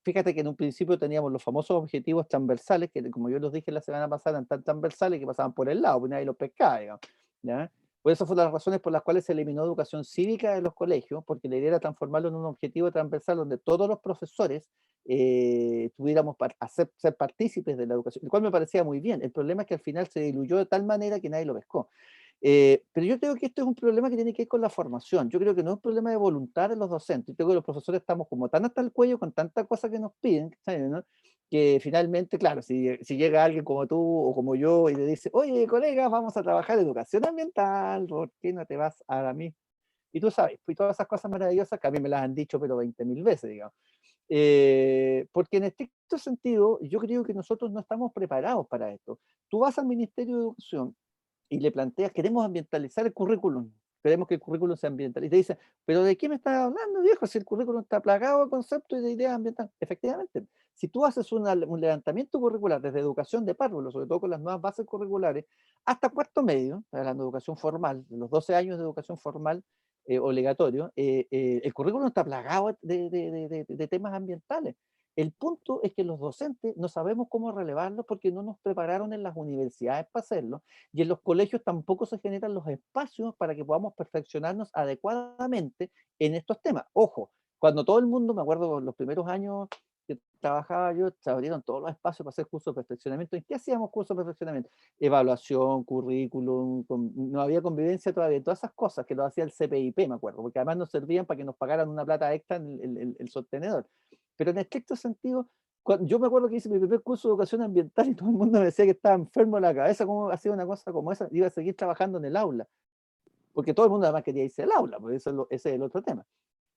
Fíjate que en un principio teníamos los famosos objetivos transversales, que como yo los dije la semana pasada, eran tan transversales que pasaban por el lado, pues nadie los pescaba, digamos, ¿ya? Por eso fueron las razones por las cuales se eliminó educación cívica de los colegios, porque la idea era transformarlo en un objetivo transversal donde todos los profesores tuviéramos ser partícipes de la educación, lo cual me parecía muy bien. El problema es que al final se diluyó de tal manera que nadie lo pescó. Pero yo creo que esto es un problema que tiene que ver con la formación. Yo creo que no es un problema de voluntad de los docentes. Yo creo que los profesores estamos como tan hasta el cuello con tanta cosa que nos piden, ¿sabes, no? Que finalmente, claro, si llega alguien como tú o como yo y le dice, oye, colega, vamos a trabajar educación ambiental, ¿por qué no te vas a mí? Y tú sabes, pues todas esas cosas maravillosas que a mí me las han dicho, pero 20.000 veces, digamos. Porque en estricto sentido, yo creo que nosotros no estamos preparados para esto. Tú vas al Ministerio de Educación y le planteas, queremos ambientalizar el currículum, queremos que el currículum sea ambiental. Y te dicen, pero ¿de qué me estás hablando, viejo? Si el currículum está plagado de conceptos y de ideas ambientales. Efectivamente, si tú haces un levantamiento curricular desde educación de párvulo, sobre todo con las nuevas bases curriculares, hasta cuarto medio, hablando de educación formal, de los 12 años de educación formal obligatorio, el currículum está plagado de temas ambientales. El punto es que los docentes no sabemos cómo relevarlos porque no nos prepararon en las universidades para hacerlo y en los colegios tampoco se generan los espacios para que podamos perfeccionarnos adecuadamente en estos temas. Ojo, cuando todo el mundo, me acuerdo los primeros años que trabajaba yo, se abrieron todos los espacios para hacer cursos de perfeccionamiento. ¿Y qué hacíamos cursos de perfeccionamiento? Evaluación, currículum, no había convivencia todavía, todas esas cosas que lo hacía el CPIP, me acuerdo, porque además nos servían para que nos pagaran una plata extra en el sostenedor. Pero en estricto sentido, yo me acuerdo que hice mi primer curso de educación ambiental y todo el mundo me decía que estaba enfermo de la cabeza, cómo hacía una cosa como esa, iba a seguir trabajando en el aula, porque todo el mundo además quería irse al aula, porque ese es el otro tema.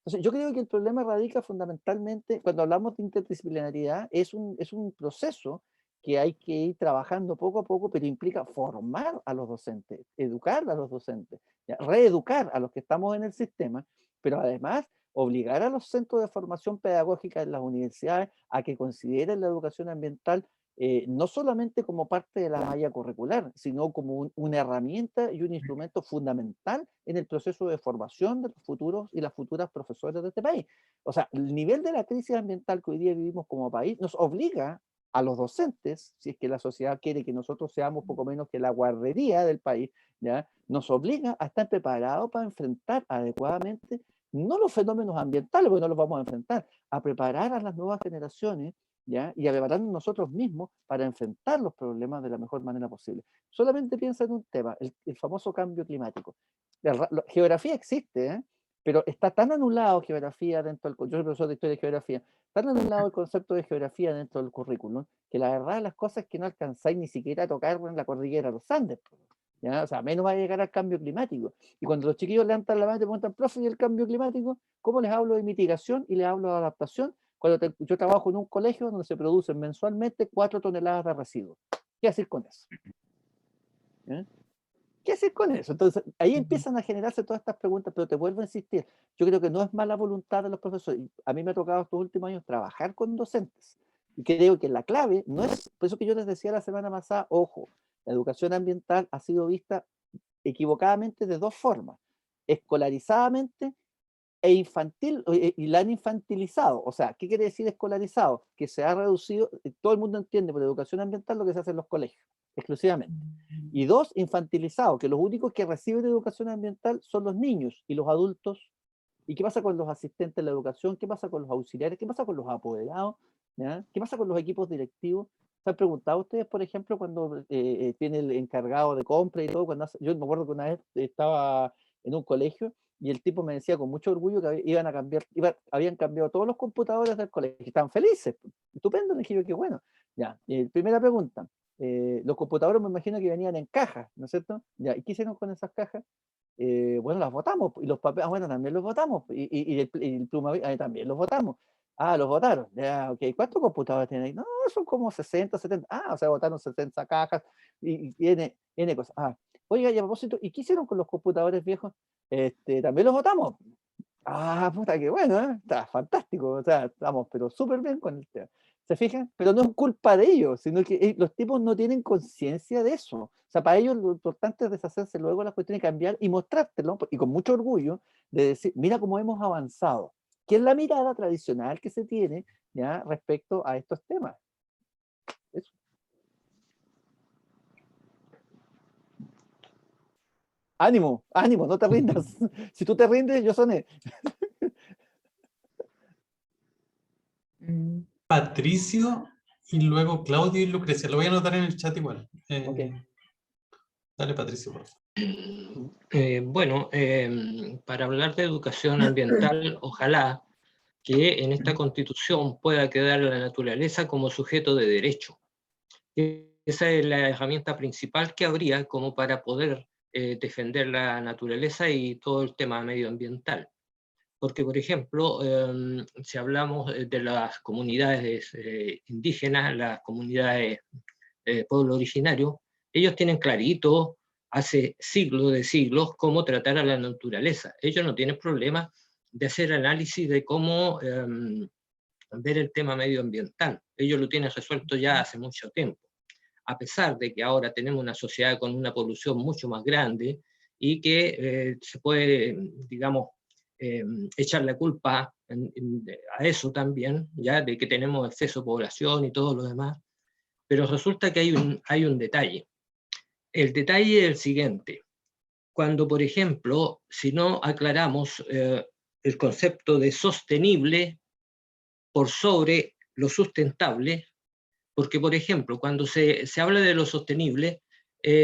Entonces, yo creo que el problema radica fundamentalmente, cuando hablamos de interdisciplinariedad, es un proceso que hay que ir trabajando poco a poco, pero implica formar a los docentes, educar a los docentes, ¿ya? Reeducar a los que estamos en el sistema, pero además obligar a los centros de formación pedagógica en las universidades a que consideren la educación ambiental no solamente como parte de la malla curricular, sino como una herramienta y un instrumento fundamental en el proceso de formación de los futuros y las futuras profesoras de este país. O sea, el nivel de la crisis ambiental que hoy día vivimos como país nos obliga a los docentes, si es que la sociedad quiere que nosotros seamos poco menos que la guardería del país, ¿ya? Nos obliga a estar preparados para enfrentar adecuadamente no los fenómenos ambientales, porque no los vamos a enfrentar, a preparar a las nuevas generaciones, ¿ya? Y a prepararnos nosotros mismos para enfrentar los problemas de la mejor manera posible. Solamente piensa en un tema, el famoso cambio climático. La geografía existe, ¿eh? Pero está tan anulado geografía dentro del... Yo soy profesor de historia y geografía, tan anulado el concepto de geografía dentro del currículum, que la verdad de las cosas es que no alcanzáis ni siquiera a tocar en la cordillera de los Andes, ¿ya? O sea, menos va a llegar al cambio climático. Y cuando los chiquillos levantan la mano y te preguntan, profe, ¿y el cambio climático? ¿Cómo les hablo de mitigación y les hablo de adaptación? Cuando yo trabajo en un colegio donde se producen mensualmente 4 toneladas de residuos. ¿Qué hacer con eso? ¿Eh? ¿Qué hacer con eso? Entonces, ahí empiezan a generarse todas estas preguntas, pero te vuelvo a insistir, yo creo que no es mala voluntad de los profesores. A mí me ha tocado estos últimos años trabajar con docentes, y creo que la clave no es, por eso que yo les decía la semana pasada, ojo, la educación ambiental ha sido vista equivocadamente de dos formas, escolarizadamente e infantil, y la han infantilizado. O sea, ¿qué quiere decir escolarizado? Que se ha reducido, todo el mundo entiende por educación ambiental lo que se hace en los colegios, exclusivamente. Y dos, infantilizado, que los únicos que reciben educación ambiental son los niños y los adultos. ¿Y qué pasa con los asistentes de la educación? ¿Qué pasa con los auxiliares? ¿Qué pasa con los apoderados? ¿Ya? ¿Qué pasa con los equipos directivos? ¿Se han preguntado ustedes, por ejemplo, cuando tiene el encargado de compra y todo? Yo me acuerdo que una vez estaba en un colegio y el tipo me decía con mucho orgullo que iban a cambiar, habían cambiado todos los computadores del colegio. Estaban felices. Estupendo, le dije yo, qué bueno. Ya, primera pregunta. Los computadores me imagino que venían en cajas, ¿no es cierto? Ya, ¿y qué hicieron con esas cajas? Bueno, las votamos, y los papeles, bueno, también los votamos, y el pluma también los votamos. Ah, los votaron, ya, ok. ¿Cuántos computadores tienen ahí? No, son como 60, 70. Ah, o sea, votaron 60 cajas y N cosas. Ah, oiga, y a propósito, ¿y qué hicieron con los computadores viejos? También los votamos. Ah, puta, qué bueno, ¿eh? Está fantástico, o sea, estamos pero súper bien con el tema. ¿Se fijan? Pero no es culpa de ellos, sino que los tipos no tienen conciencia de eso. O sea, para ellos lo importante es deshacerse luego de las cuestiones y cambiar y mostrártelo, y con mucho orgullo, de decir, mira cómo hemos avanzado, que es la mirada tradicional que se tiene ya respecto a estos temas. Eso. Ánimo, ánimo, no te rindas. Si tú te rindes, yo soné. Patricio y luego Claudio y Lucrecia. Lo voy a anotar en el chat igual. Ok. Dale, Patricio, por favor. Bueno, para hablar de educación ambiental, ojalá que en esta Constitución pueda quedar la naturaleza como sujeto de derecho. Esa es la herramienta principal que habría como para poder defender la naturaleza y todo el tema medioambiental. Porque, por ejemplo, si hablamos de las comunidades indígenas, las comunidades pueblo originario, ellos tienen clarito hace siglos de siglos cómo tratar a la naturaleza. Ellos no tienen problema de hacer análisis de cómo ver el tema medioambiental. Ellos lo tienen resuelto ya hace mucho tiempo. A pesar de que ahora tenemos una sociedad con una polución mucho más grande y que se puede, digamos, echar la culpa a eso también, ya de que tenemos exceso de población y todo lo demás, pero resulta que hay un detalle. El detalle es el siguiente. Cuando, por ejemplo, si no aclaramos el concepto de sostenible por sobre lo sustentable, porque, por ejemplo, cuando se habla de lo sostenible,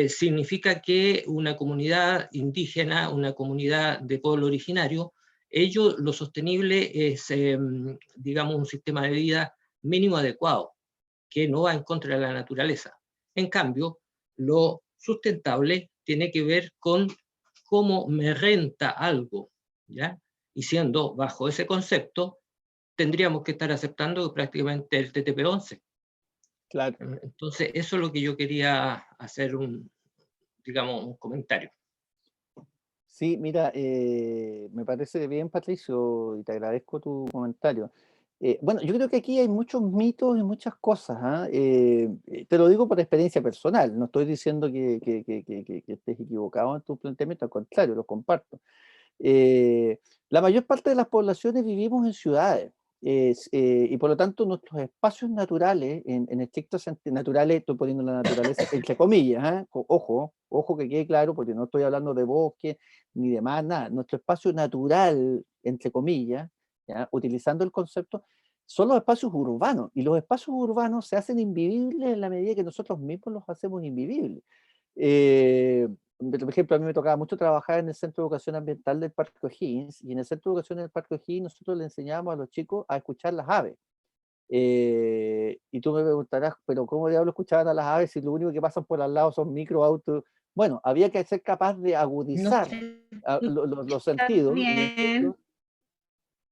significa que una comunidad indígena, una comunidad de pueblo originario, ello lo sostenible es, digamos, un sistema de vida mínimo adecuado, que no va en contra de la naturaleza. En cambio, lo sustentable tiene que ver con cómo me renta algo, ¿ya? Y siendo bajo ese concepto, tendríamos que estar aceptando prácticamente el TTP-11. Claro. Entonces, eso es lo que yo quería hacer digamos, un comentario. Sí, mira, me parece bien, Patricio, y te agradezco tu comentario. Bueno, yo creo que aquí hay muchos mitos y muchas cosas, ¿ah? Te lo digo por experiencia personal, no estoy diciendo que estés equivocado en tu planteamiento, al contrario, lo comparto. La mayor parte de las poblaciones vivimos en ciudades, y por lo tanto nuestros espacios naturales, en estricto sentido, naturales, estoy poniendo la naturaleza entre comillas, ¿ah? Ojo que quede claro, porque no estoy hablando de bosque ni de más nada. Nuestro espacio natural, entre comillas, ¿ya? Utilizando el concepto, son los espacios urbanos, y los espacios urbanos se hacen invivibles en la medida que nosotros mismos los hacemos invivibles. Por ejemplo, a mí me tocaba mucho trabajar en el Centro de Educación Ambiental del Parque O'Higgins, y en el Centro de Educación del Parque O'Higgins nosotros le enseñábamos a los chicos a escuchar las aves. Y tú me preguntarás, pero ¿cómo diablos escuchaban a las aves si lo único que pasan por al lado son microautos? Bueno, había que ser capaz de No agudizar se los escucha sentidos, ¿me bien. entiendes?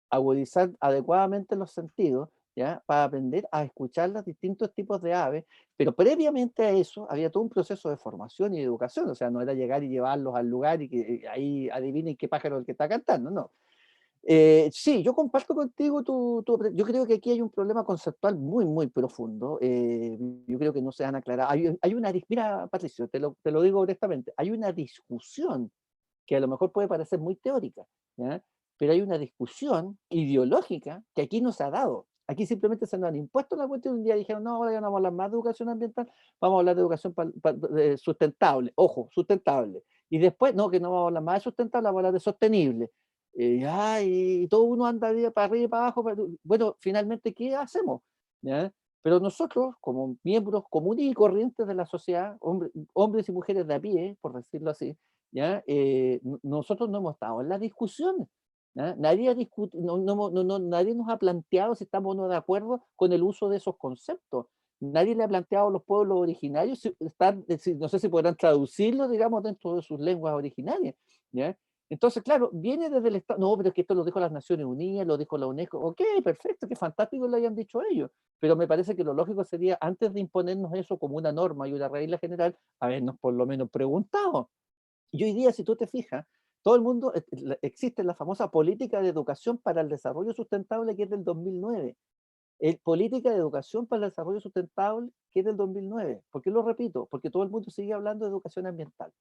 Agudizar adecuadamente los sentidos, ¿ya? Para aprender a escuchar los distintos tipos de aves, pero previamente a eso había todo un proceso de formación y de educación, o sea, no era llegar y llevarlos al lugar y que ahí adivinen qué pájaro es el que está cantando, no. Sí, yo comparto contigo yo creo que aquí hay un problema conceptual muy, muy profundo. Yo creo que no se han aclarado. Mira, Patricio, te lo digo honestamente, hay una discusión que a lo mejor puede parecer muy teórica, ¿ya? Pero hay una discusión ideológica que aquí no se ha dado. Aquí simplemente se nos han impuesto la cuestión. Un día dijeron, no, ahora ya no vamos a hablar más de educación ambiental, vamos a hablar de educación sustentable, ojo, sustentable. Y después, no, que no vamos a hablar más de sustentable, vamos a hablar de sostenible. Y todo uno anda para arriba y para abajo. Bueno, finalmente, ¿qué hacemos? ¿Ya? Pero nosotros, como miembros comunes y corrientes de la sociedad, hombres y mujeres de a pie, por decirlo así, ¿ya? Nosotros no hemos estado en las discusiones. ¿Ya? Nadie nos ha planteado si estamos o no de acuerdo con el uso de esos conceptos. Nadie le ha planteado a los pueblos originarios, no sé si podrán traducirlo, digamos, dentro de sus lenguas originarias. ¿Ya? Entonces, claro, viene desde el Estado. No, pero es que esto lo dijo las Naciones Unidas, lo dijo la UNESCO. Ok, perfecto, qué fantástico lo hayan dicho ellos. Pero me parece que lo lógico sería, antes de imponernos eso como una norma y una regla general, habernos por lo menos preguntado. Y hoy día, si tú te fijas, todo el mundo, existe la famosa política de educación para el desarrollo sustentable, que es del 2009. Política de educación para el desarrollo sustentable, que es del 2009. ¿Por qué lo repito? Porque todo el mundo sigue hablando de educación ambiental.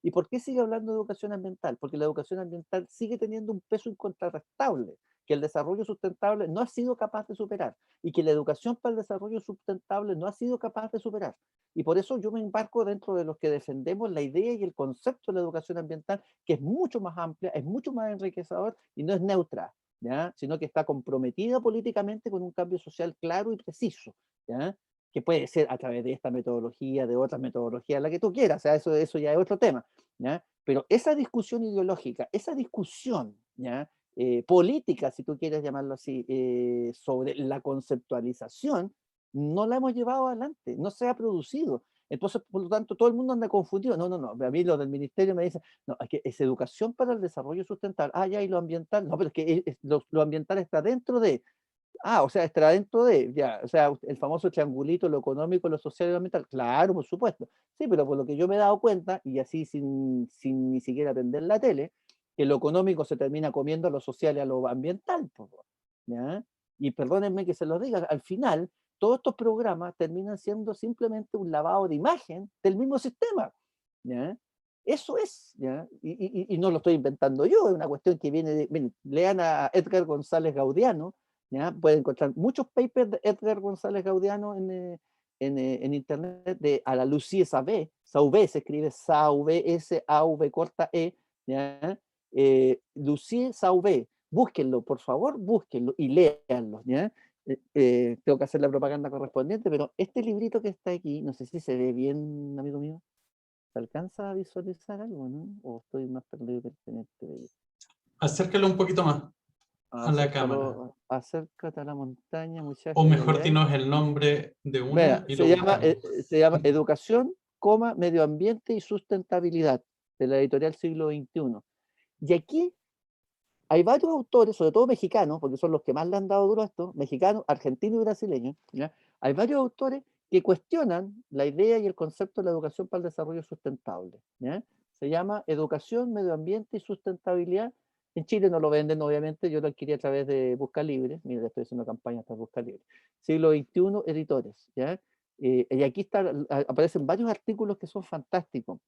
¿Y por qué sigue hablando de educación ambiental? Porque la educación ambiental sigue teniendo un peso incontrastable que el desarrollo sustentable no ha sido capaz de superar, y que la educación para el desarrollo sustentable no ha sido capaz de superar. Y por eso yo me embarco dentro de los que defendemos la idea y el concepto de la educación ambiental, que es mucho más amplia, es mucho más enriquecedor y no es neutra, ¿ya? Sino que está comprometida políticamente con un cambio social claro y preciso, ¿ya? Que puede ser a través de esta metodología, de otra metodología, la que tú quieras, o sea, eso ya es otro tema, ¿ya? Pero esa discusión ideológica, esa discusión, ¿ya? Política, si tú quieres llamarlo así, sobre la conceptualización, no la hemos llevado adelante, no se ha producido. Entonces, por lo tanto, todo el mundo anda confundido. No. A mí los del ministerio me dicen, no, es que es educación para el desarrollo sustentable. Ah, ya, y lo ambiental. No, pero es que lo ambiental está dentro de. O sea, está dentro de, ya, o sea, el famoso triangulito, lo económico, lo social y lo ambiental. Claro, por supuesto. Sí, pero por lo que yo me he dado cuenta, y así sin ni siquiera atender la tele, que lo económico se termina comiendo a lo social y a lo ambiental, ¿ya? Y perdónenme que se los diga, al final, todos estos programas terminan siendo simplemente un lavado de imagen del mismo sistema, ¿ya? Eso es, ¿ya? Y no lo estoy inventando yo, es una cuestión que viene de, miren, lean a Edgar González Gaudiano, ¿ya? Pueden encontrar muchos papers de Edgar González Gaudiano en internet, de a la Lucie Sauvé. Sauvé se escribe Sauvé, S-A-V corta E, ¿ya? Lucie Sauvé, búsquenlo, por favor, búsquenlo y léanlo, ¿ya? Tengo que hacer la propaganda correspondiente, pero este librito que está aquí, no sé si se ve bien, amigo mío. ¿Se alcanza a visualizar algo, no? ¿O estoy más perdido que el tenente de... Acércalo un poquito más a la cámara. Acércate a la montaña, muchacho. O mejor, dinos el nombre de una Mira, y lo buscamos. se llama Educación, Medio Ambiente y Sustentabilidad, de la editorial Siglo XXI. Y aquí hay varios autores, sobre todo mexicanos, porque son los que más le han dado duro a esto, mexicanos, argentinos y brasileños, ¿ya? Hay varios autores que cuestionan la idea y el concepto de la educación para el desarrollo sustentable, ¿ya? Se llama Educación, Medio Ambiente y Sustentabilidad. En Chile no lo venden, obviamente, yo lo adquirí a través de Busca Libre, mira, estoy haciendo campaña para Busca Libre. Siglo XXI, editores, ¿ya? Y aquí aparecen varios artículos que son fantásticos.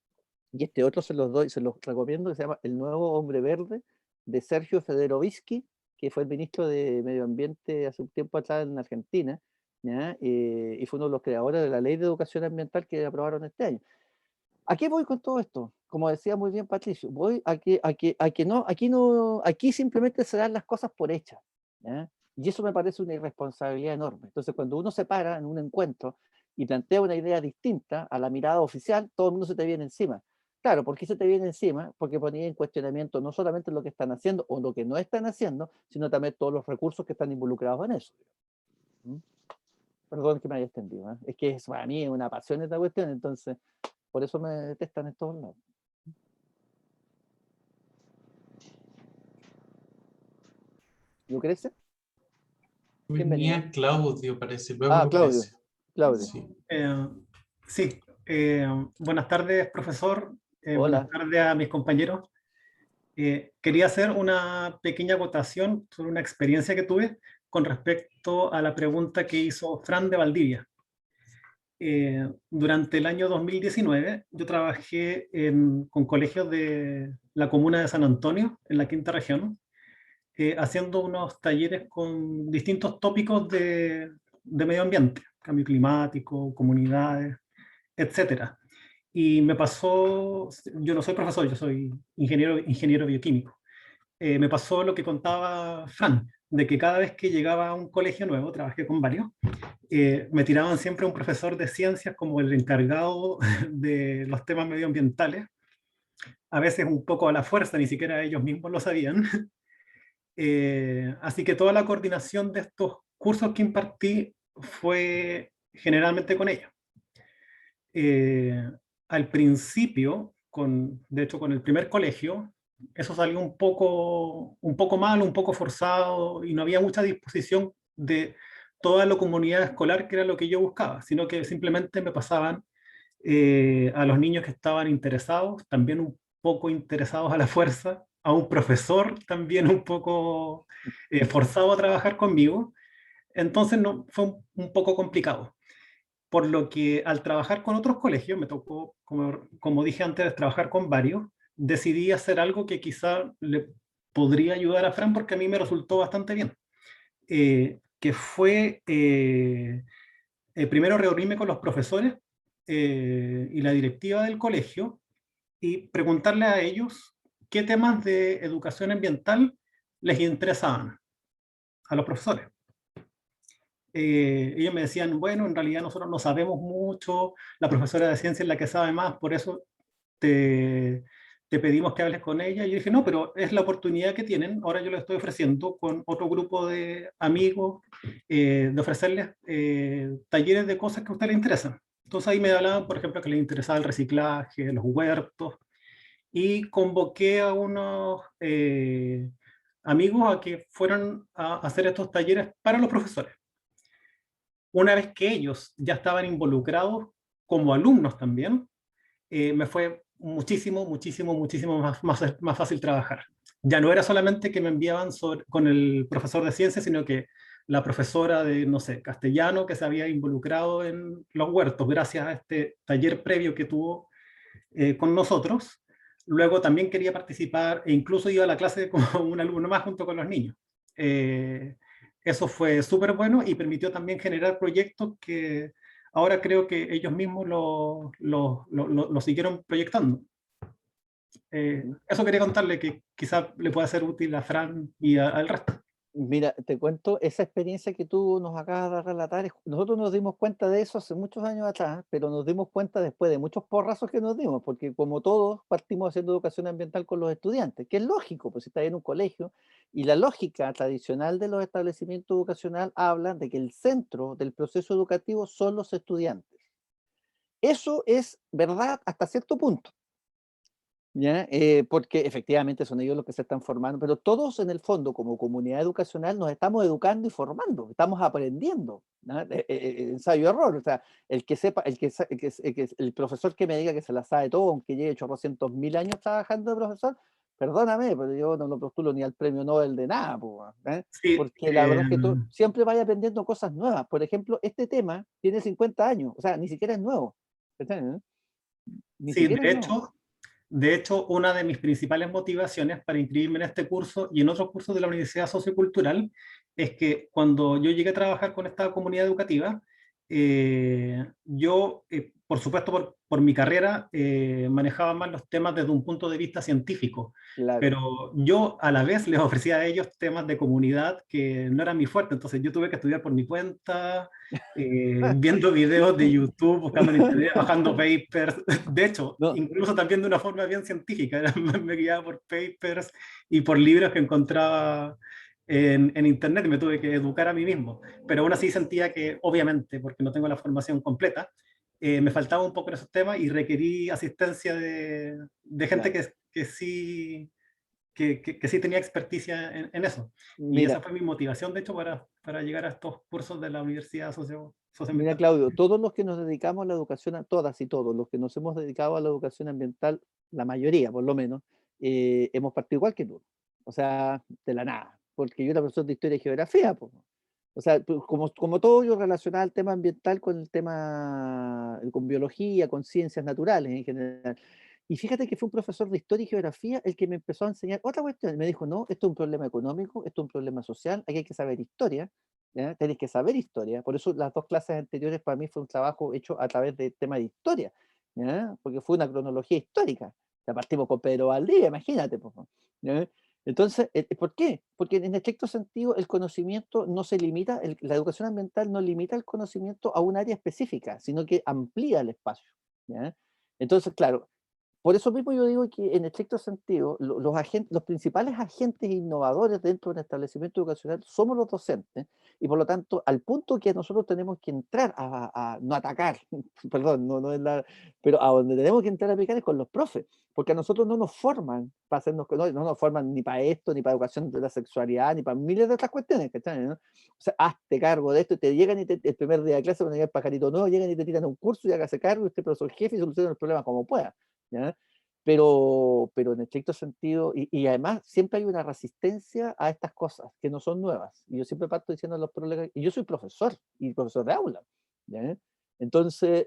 Y este otro se los recomiendo, que se llama El Nuevo Hombre Verde, de Sergio Federovisky, que fue el ministro de Medio Ambiente hace un tiempo atrás en Argentina, ¿ya? Y fue uno de los creadores de la Ley de Educación Ambiental que aprobaron este año. ¿A qué voy con todo esto? Como decía muy bien Patricio, voy aquí simplemente se dan las cosas por hechas, ¿ya? Y eso me parece una irresponsabilidad enorme. Entonces, cuando uno se para en un encuentro y plantea una idea distinta a la mirada oficial, todo el mundo se te viene encima. Claro, ¿por qué se te viene encima? Porque ponía en cuestionamiento no solamente lo que están haciendo o lo que no están haciendo, sino también todos los recursos que están involucrados en eso. ¿Mm? Perdón que me haya extendido, ¿eh? Es que para mí es una pasión esta cuestión, entonces por eso me detestan en todos lados. ¿Lucrecia? Bienvenida. Venía Claudio, parece, luego Ah, Claudio. Lucrecia. Claudio. Sí. Sí, buenas tardes, profesor. Hola. Buenas tardes a mis compañeros. Quería hacer una pequeña acotación sobre una experiencia que tuve con respecto a la pregunta que hizo Fran de Valdivia. Durante el año 2019 yo trabajé con colegios de la comuna de San Antonio, en la quinta región, haciendo unos talleres con distintos tópicos de medio ambiente, cambio climático, comunidades, etcétera. Y me pasó, yo no soy profesor, yo soy ingeniero bioquímico. Me pasó lo que contaba Fran, de que cada vez que llegaba a un colegio nuevo, trabajé con varios, me tiraban siempre un profesor de ciencias como el encargado de los temas medioambientales, a veces un poco a la fuerza, ni siquiera ellos mismos lo sabían. Así que toda la coordinación de estos cursos que impartí fue generalmente con ellos. Al principio, de hecho con el primer colegio, eso salió un poco mal, un poco forzado, y no había mucha disposición de toda la comunidad escolar, que era lo que yo buscaba, sino que simplemente me pasaban a los niños que estaban interesados, también un poco interesados a la fuerza, a un profesor también un poco forzado a trabajar conmigo. Entonces no, fue un poco complicado. Por lo que al trabajar con otros colegios, me tocó, como dije antes, trabajar con varios, decidí hacer algo que quizá le podría ayudar a Fran, porque a mí me resultó bastante bien, que fue primero reunirme con los profesores y la directiva del colegio y preguntarle a ellos qué temas de educación ambiental les interesaban a los profesores. Ellos me decían, bueno, en realidad nosotros no sabemos mucho, la profesora de ciencia es la que sabe más, por eso te pedimos que hables con ella. Y yo dije, no, pero es la oportunidad que tienen, ahora yo les estoy ofreciendo con otro grupo de amigos, de ofrecerles talleres de cosas que a ustedes les interesan. Entonces ahí me hablaban, por ejemplo, que les interesaba el reciclaje, los huertos, y convoqué a unos amigos a que fueran a hacer estos talleres para los profesores. Una vez que ellos ya estaban involucrados como alumnos también, me fue muchísimo más fácil trabajar. Ya no era solamente que me enviaban con el profesor de ciencias, sino que la profesora de, no sé, castellano, que se había involucrado en los huertos gracias a este taller previo que tuvo con nosotros, luego también quería participar e incluso iba a la clase como un alumno más junto con los niños. Eso fue súper bueno y permitió también generar proyectos que ahora creo que ellos mismos lo siguieron proyectando. Eso quería contarle, que quizás le pueda ser útil a Fran y al resto. Mira, te cuento, esa experiencia que tú nos acabas de relatar, nosotros nos dimos cuenta de eso hace muchos años atrás, pero nos dimos cuenta después de muchos porrazos que nos dimos, porque como todos partimos haciendo educación ambiental con los estudiantes, que es lógico, pues si estás en un colegio, y la lógica tradicional de los establecimientos educacionales habla de que el centro del proceso educativo son los estudiantes. Eso es verdad hasta cierto punto. ¿ya? Porque efectivamente son ellos los que se están formando, pero todos en el fondo, como comunidad educacional, nos estamos educando y formando, estamos aprendiendo, ¿no? Ensayo-error, o sea, el que sepa, el profesor que me diga que se la sabe todo, aunque lleve 800.000 años trabajando de profesor, perdóname, pero yo no lo postulo ni al premio Nobel de nada, po, ¿eh? Sí, Porque la verdad es que tú siempre vayas aprendiendo cosas nuevas. Por ejemplo, este tema tiene 50 años, o sea, ni siquiera es nuevo, ¿cachai? Ni sí, siquiera es nuevo. de hecho, una de mis principales motivaciones para inscribirme en este curso y en otros cursos de la Universidad Sociocultural es que cuando yo llegué a trabajar con esta comunidad educativa, por supuesto, por mi carrera, manejaba más los temas desde un punto de vista científico, Claro. pero yo a la vez les ofrecía a ellos temas de comunidad que no eran mi fuerte, entonces yo tuve que estudiar por mi cuenta, viendo videos de YouTube, buscando en internet, bajando papers. De hecho, No, incluso también de una forma bien científica, me guiaba por papers y por libros que encontraba en internet y me tuve que educar a mí mismo. Pero aún así sentía que, obviamente, porque no tengo la formación completa, me faltaba un poco en esos temas y requerí asistencia de gente claro. que sí tenía experticia en eso. Y esa Mira, fue mi motivación, de hecho, para llegar a estos cursos de la Universidad mira, Socioambiental. Claudio, todos los que nos dedicamos a la educación, todas y todos los que nos hemos dedicado a la educación ambiental, la mayoría por lo menos, hemos partido igual que tú. O sea, de la nada. Porque yo era profesor de historia y geografía, pues. O sea, como todo, yo relacionaba el tema ambiental con el tema, con biología, con ciencias naturales en general. Y fíjate que fue un profesor de historia y geografía el que me empezó a enseñar otra cuestión. Me dijo, no, esto es un problema económico, esto es un problema social, aquí hay que saber historia, ¿ya? Tenéis que saber historia. Por eso las dos clases anteriores para mí fue un trabajo hecho a través del tema de historia, ¿ya? Porque fue una cronología histórica. Ya partimos con Pedro Valdivia, imagínate, pues, ¿ya? Entonces, ¿por qué? Porque en estricto sentido el conocimiento no se limita, la educación ambiental no limita el conocimiento a un área específica, sino que amplía el espacio, ¿ya? Entonces, claro, por eso mismo yo digo que en estricto sentido, los principales agentes innovadores dentro de un establecimiento educacional somos los docentes, y por lo tanto, al punto que nosotros tenemos que entrar no atacar, perdón, no es pero a donde tenemos que entrar a aplicar es con los profes, porque a nosotros no nos forman para hacernos, no nos forman ni para esto, ni para educación de la sexualidad, ni para miles de otras cuestiones, ¿cachai? ¿No? O sea, hazte cargo de esto, y te llegan el primer día de clase, cuando llega el pajarito nuevo, llegan y te tiran un curso y hágase cargo, y usted profesor jefe y soluciona el problema como pueda, ¿ya? Pero en estricto sentido, y además siempre hay una resistencia a estas cosas que no son nuevas. Y yo siempre parto diciendo a los colegas, y yo soy profesor, y profesor de aula, ¿ya? Entonces,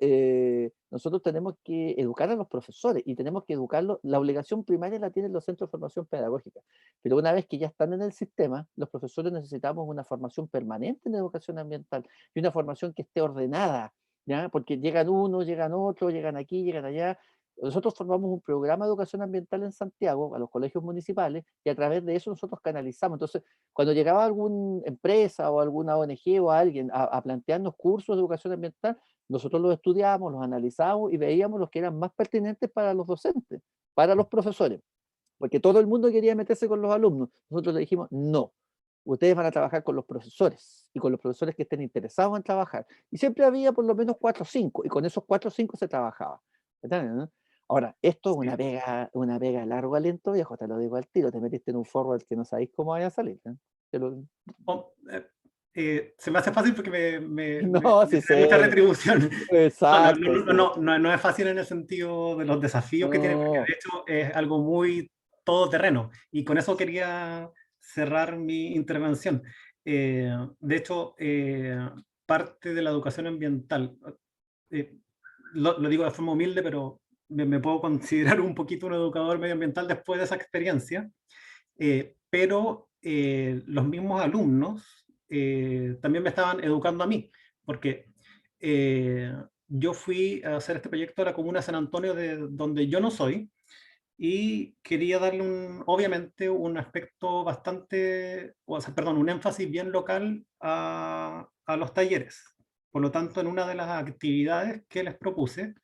nosotros tenemos que educar a los profesores y tenemos que educarlos. La obligación primaria la tienen los centros de formación pedagógica, pero una vez que ya están en el sistema, los profesores necesitamos una formación permanente en educación ambiental y una formación que esté ordenada, ¿ya? Porque llegan unos, llegan otros, llegan aquí, llegan allá. Nosotros formamos un programa de educación ambiental en Santiago, a los colegios municipales, y a través de eso nosotros canalizamos. Entonces, cuando llegaba alguna empresa o alguna ONG o alguien a plantearnos cursos de educación ambiental, nosotros los estudiábamos, los analizábamos y veíamos los que eran más pertinentes para los docentes, para los profesores, porque todo el mundo quería meterse con los alumnos. Nosotros le dijimos, no, ustedes van a trabajar con los profesores y con los profesores que estén interesados en trabajar. Y siempre había por lo menos 4 o 5, y con esos 4 o 5 se trabajaba. ¿Entiendes, no? Ahora, esto es Sí. una pega largo aliento, viejo, te lo digo al tiro, te metiste en un forward que no sabéis cómo vaya a salir. ¿Eh? Oh, se me hace fácil porque No, me sí trae mucha sé. retribución. Exacto, sí. No es fácil en el sentido de los desafíos que tiene, porque No, de hecho es algo muy todoterreno. Y con eso quería cerrar mi intervención. De hecho, parte de la educación ambiental, eh, lo digo de forma humilde, pero me puedo considerar un poquito un educador medioambiental después de esa experiencia. Pero los mismos alumnos también me estaban educando a mí, porque yo fui a hacer este proyecto a la comuna de San Antonio, de donde yo no soy, y quería darle obviamente un aspecto bastante, o sea, perdón, un énfasis bien local a los talleres. Por lo tanto, en una de las actividades que les propuse,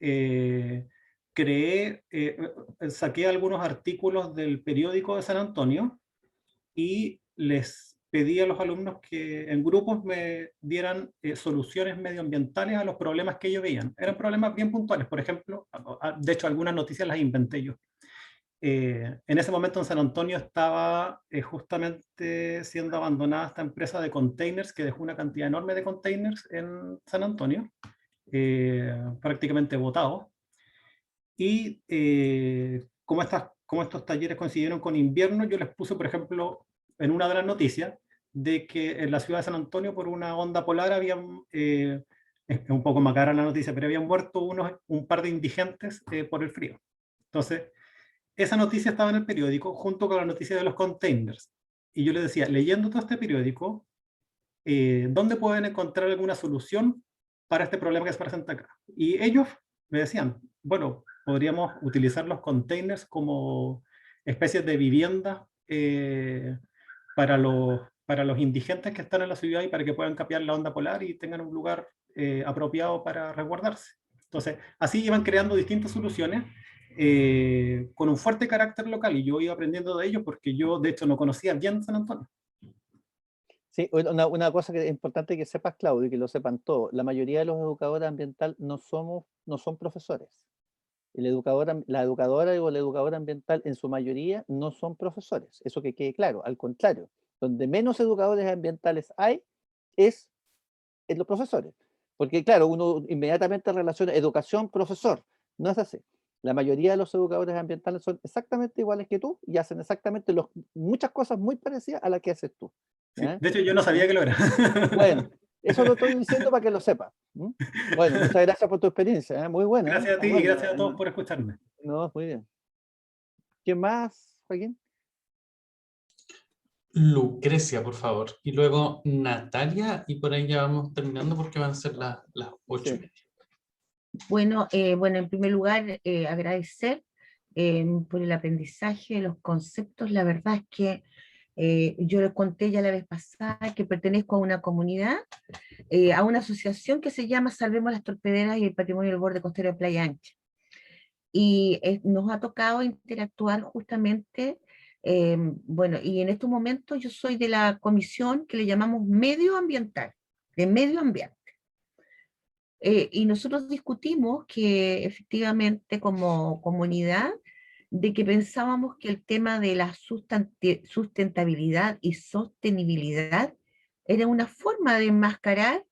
eh, saqué algunos artículos del periódico de San Antonio y les pedí a los alumnos que en grupos me dieran soluciones medioambientales a los problemas que ellos veían. Eran problemas bien puntuales, por ejemplo, de hecho algunas noticias las inventé yo. En ese momento en San Antonio estaba justamente siendo abandonada esta empresa de containers que dejó una cantidad enorme de containers en San Antonio, prácticamente botados. Y como estos talleres coincidieron con invierno, yo les puse, por ejemplo, en una de las noticias, de que en la ciudad de San Antonio, por una onda polar, habían, es un poco macabra la noticia, pero habían muerto un par de indigentes por el frío. Entonces, esa noticia estaba en el periódico junto con la noticia de los containers. Y yo les decía, leyendo todo este periódico, ¿dónde pueden encontrar alguna solución para este problema que se presenta acá? Y ellos me decían, bueno, podríamos utilizar los containers como especies de vivienda para los indigentes que están en la ciudad y para que puedan capear la onda polar y tengan un lugar apropiado para resguardarse. Entonces, así iban creando distintas soluciones con un fuerte carácter local, y yo iba aprendiendo de ellos porque yo, de hecho, no conocía bien San Antonio. Sí, una cosa que es importante que sepas, Claudio, y que lo sepan todos: la mayoría de los educadores ambientales no son profesores. La educadora o el educador ambiental en su mayoría no son profesores, eso que quede claro. Al contrario, donde menos educadores ambientales hay es en los profesores, porque claro, uno inmediatamente relaciona educación, profesor. No es así. La mayoría de los educadores ambientales son exactamente iguales que tú y hacen exactamente muchas cosas muy parecidas a las que haces tú. Sí, de hecho, yo no sabía que lo era. Bueno, eso lo estoy diciendo para que lo sepas. Bueno, muchas gracias por tu experiencia, muy buena. Gracias a ti y gracias a todos por escucharme. No, muy bien. ¿Quién más, Joaquín? Lucrecia, por favor. Y luego Natalia, y por ahí ya vamos terminando porque van a ser las 8:30. Bueno, en primer lugar, agradecer por el aprendizaje de los conceptos. La verdad es que yo les conté ya la vez pasada que pertenezco a una comunidad, a una asociación que se llama Salvemos las Torpederas y el Patrimonio del Borde Costero de Playa Ancha. Y nos ha tocado interactuar justamente, y en estos momentos yo soy de la comisión que le llamamos medioambiental, de medio ambiente. Y nosotros discutimos que efectivamente como comunidad, de que pensábamos que el tema de la sustentabilidad y sostenibilidad era una forma de enmascarar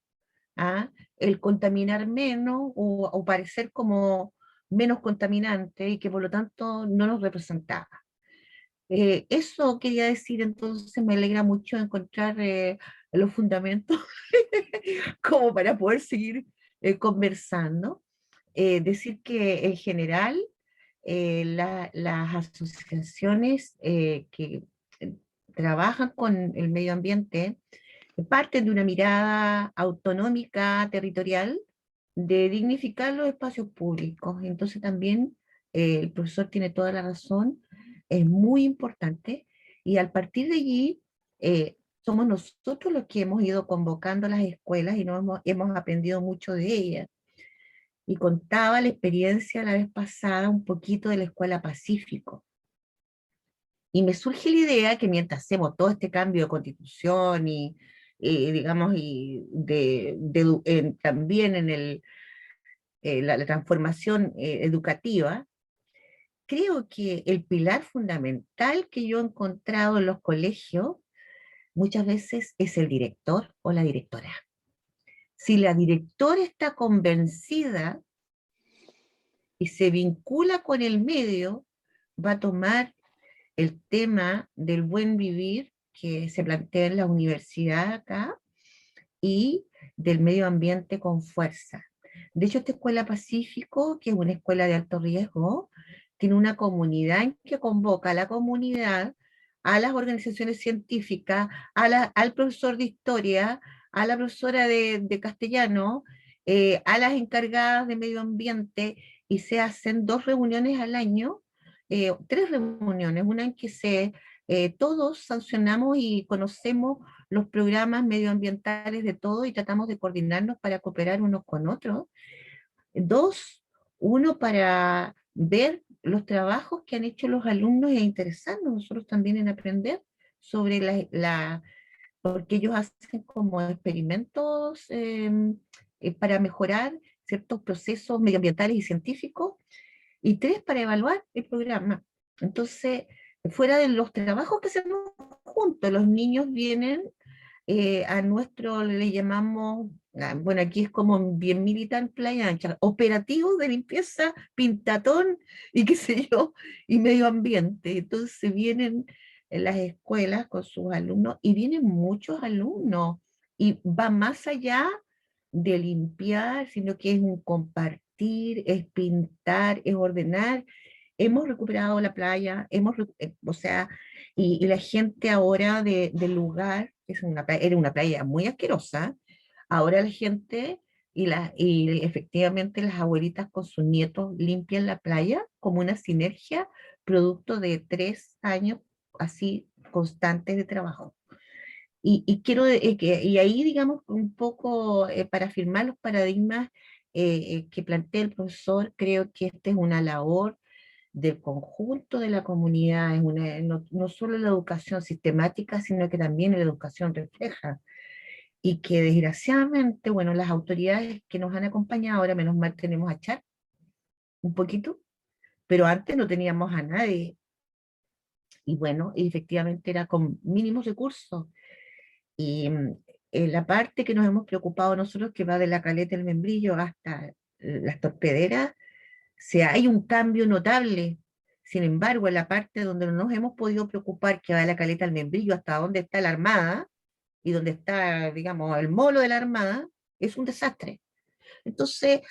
el contaminar menos o parecer como menos contaminante y que por lo tanto no nos representaba. Eso quería decir, entonces me alegra mucho encontrar los fundamentos como para poder seguir conversando. Decir que en general las asociaciones que trabajan con el medio ambiente parten de una mirada autonómica, territorial, de dignificar los espacios públicos. Entonces también el profesor tiene toda la razón, es muy importante, y al partir de allí somos nosotros los que hemos ido convocando a las escuelas y hemos aprendido mucho de ellas. Y contaba la experiencia la vez pasada un poquito de la Escuela Pacífico. Y me surge la idea que mientras hacemos todo este cambio de constitución digamos, también en la transformación educativa, creo que el pilar fundamental que yo he encontrado en los colegios muchas veces es el director o la directora. Si la directora está convencida y se vincula con el medio, va a tomar el tema del buen vivir que se plantea en la universidad acá y del medio ambiente con fuerza. De hecho, esta Escuela Pacífico, que es una escuela de alto riesgo, tiene una comunidad en que convoca a la comunidad, a las organizaciones científicas, al profesor de historia, a la profesora de castellano, a las encargadas de medio ambiente, y se hacen 2 reuniones al año, 3 reuniones, una en que todos sancionamos y conocemos los programas medioambientales de todo y tratamos de coordinarnos para cooperar unos con otros. 2, uno para ver los trabajos que han hecho los alumnos e interesarnos nosotros también en aprender sobre porque ellos hacen como experimentos para mejorar ciertos procesos medioambientales y científicos. Y 3, para evaluar el programa. Entonces, fuera de los trabajos que hacemos juntos, los niños vienen a nuestro, le llamamos, bueno, aquí es como bien militar en Playa Ancha, operativos de limpieza, pintatón y qué sé yo, y medio ambiente. Entonces vienen en las escuelas con sus alumnos y vienen muchos alumnos y va más allá de limpiar, sino que es un compartir, es pintar, es ordenar. Hemos recuperado la playa, o sea, y la gente ahora del lugar, era una playa muy asquerosa, ahora la gente y efectivamente las abuelitas con sus nietos limpian la playa como una sinergia producto de 3 años así constantes de trabajo. Y ahí, digamos, un poco para afirmar los paradigmas que plantea el profesor, creo que esta es una labor del conjunto de la comunidad, no solo la educación sistemática, sino que también la educación refleja. Y que desgraciadamente, bueno, las autoridades que nos han acompañado, ahora menos mal tenemos a Char, un poquito, pero antes no teníamos a nadie. Y bueno, y efectivamente era con mínimos recursos. Y la parte que nos hemos preocupado nosotros, que va de la Caleta del Membrillo hasta las torpederas, hay un cambio notable. Sin embargo, en la parte donde no nos hemos podido preocupar, que va de la Caleta del Membrillo hasta donde está la Armada, y donde está, digamos, el molo de la Armada, es un desastre. Entonces,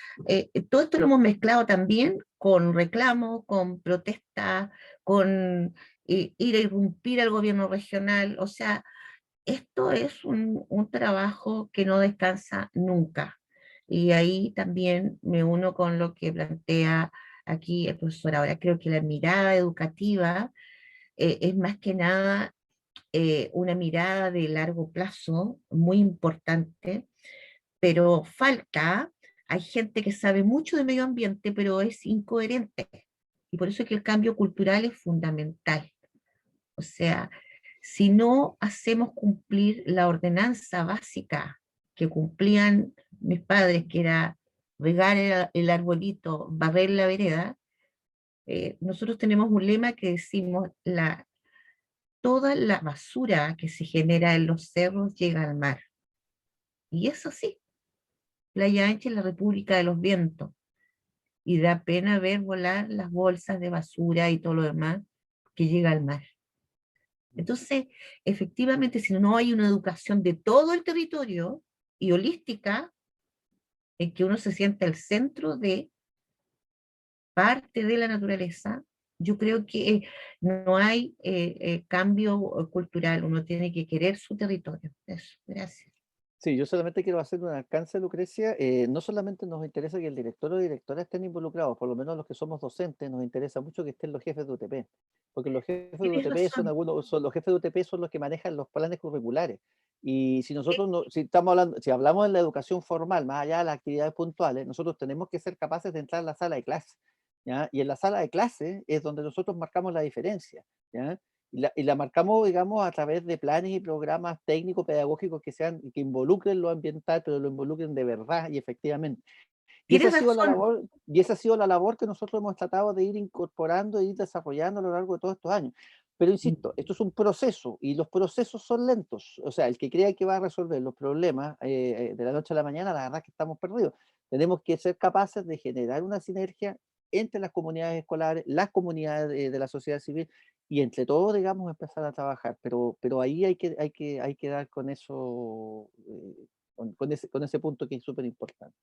todo esto lo hemos mezclado también con reclamos, con protestas, con ir a irrumpir al gobierno regional. O sea, esto es un trabajo que no descansa nunca. Y ahí también me uno con lo que plantea aquí el profesor. Ahora creo que la mirada educativa es más que nada una mirada de largo plazo, muy importante, pero falta, hay gente que sabe mucho de medio ambiente, pero es incoherente. Y por eso es que el cambio cultural es fundamental. O sea, si no hacemos cumplir la ordenanza básica que cumplían mis padres, que era regar el arbolito, barrer la vereda, nosotros tenemos un lema que decimos, toda la basura que se genera en los cerros llega al mar. Y eso sí, Playa Ancha es la República de los Vientos, y da pena ver volar las bolsas de basura y todo lo demás que llega al mar. Entonces, efectivamente, si no hay una educación de todo el territorio y holística, en que uno se sienta al centro de parte de la naturaleza, yo creo que no hay cambio cultural, uno tiene que querer su territorio. Eso, gracias. Sí, yo solamente quiero hacer un alcance, Lucrecia. No solamente nos interesa que el director o directora estén involucrados, por lo menos los que somos docentes, nos interesa mucho que estén los jefes de UTP, porque los jefes de Tienes UTP razón. los jefes de UTP son los que manejan los planes curriculares. Y si nosotros si estamos hablando, si hablamos de la educación formal, más allá de las actividades puntuales, nosotros tenemos que ser capaces de entrar a la sala de clase, ¿ya? Y en la sala de clase es donde nosotros marcamos la diferencia, ¿ya? Y la marcamos, digamos, a través de planes y programas técnicos, pedagógicos que involucren lo ambiental, pero lo involucren de verdad y efectivamente. Y esa ha Tienes sido la razón. labor, y esa ha sido la labor que nosotros hemos tratado de ir incorporando y ir desarrollando a lo largo de todos estos años. Pero insisto, esto es un proceso y los procesos son lentos. O sea, el que crea que va a resolver los problemas de la noche a la mañana, la verdad es que estamos perdidos. Tenemos que ser capaces de generar una sinergia entre las comunidades escolares, las comunidades de la sociedad civil y entre todos, digamos, empezar a trabajar. Pero ahí hay que dar con eso, con ese punto que es súper importante.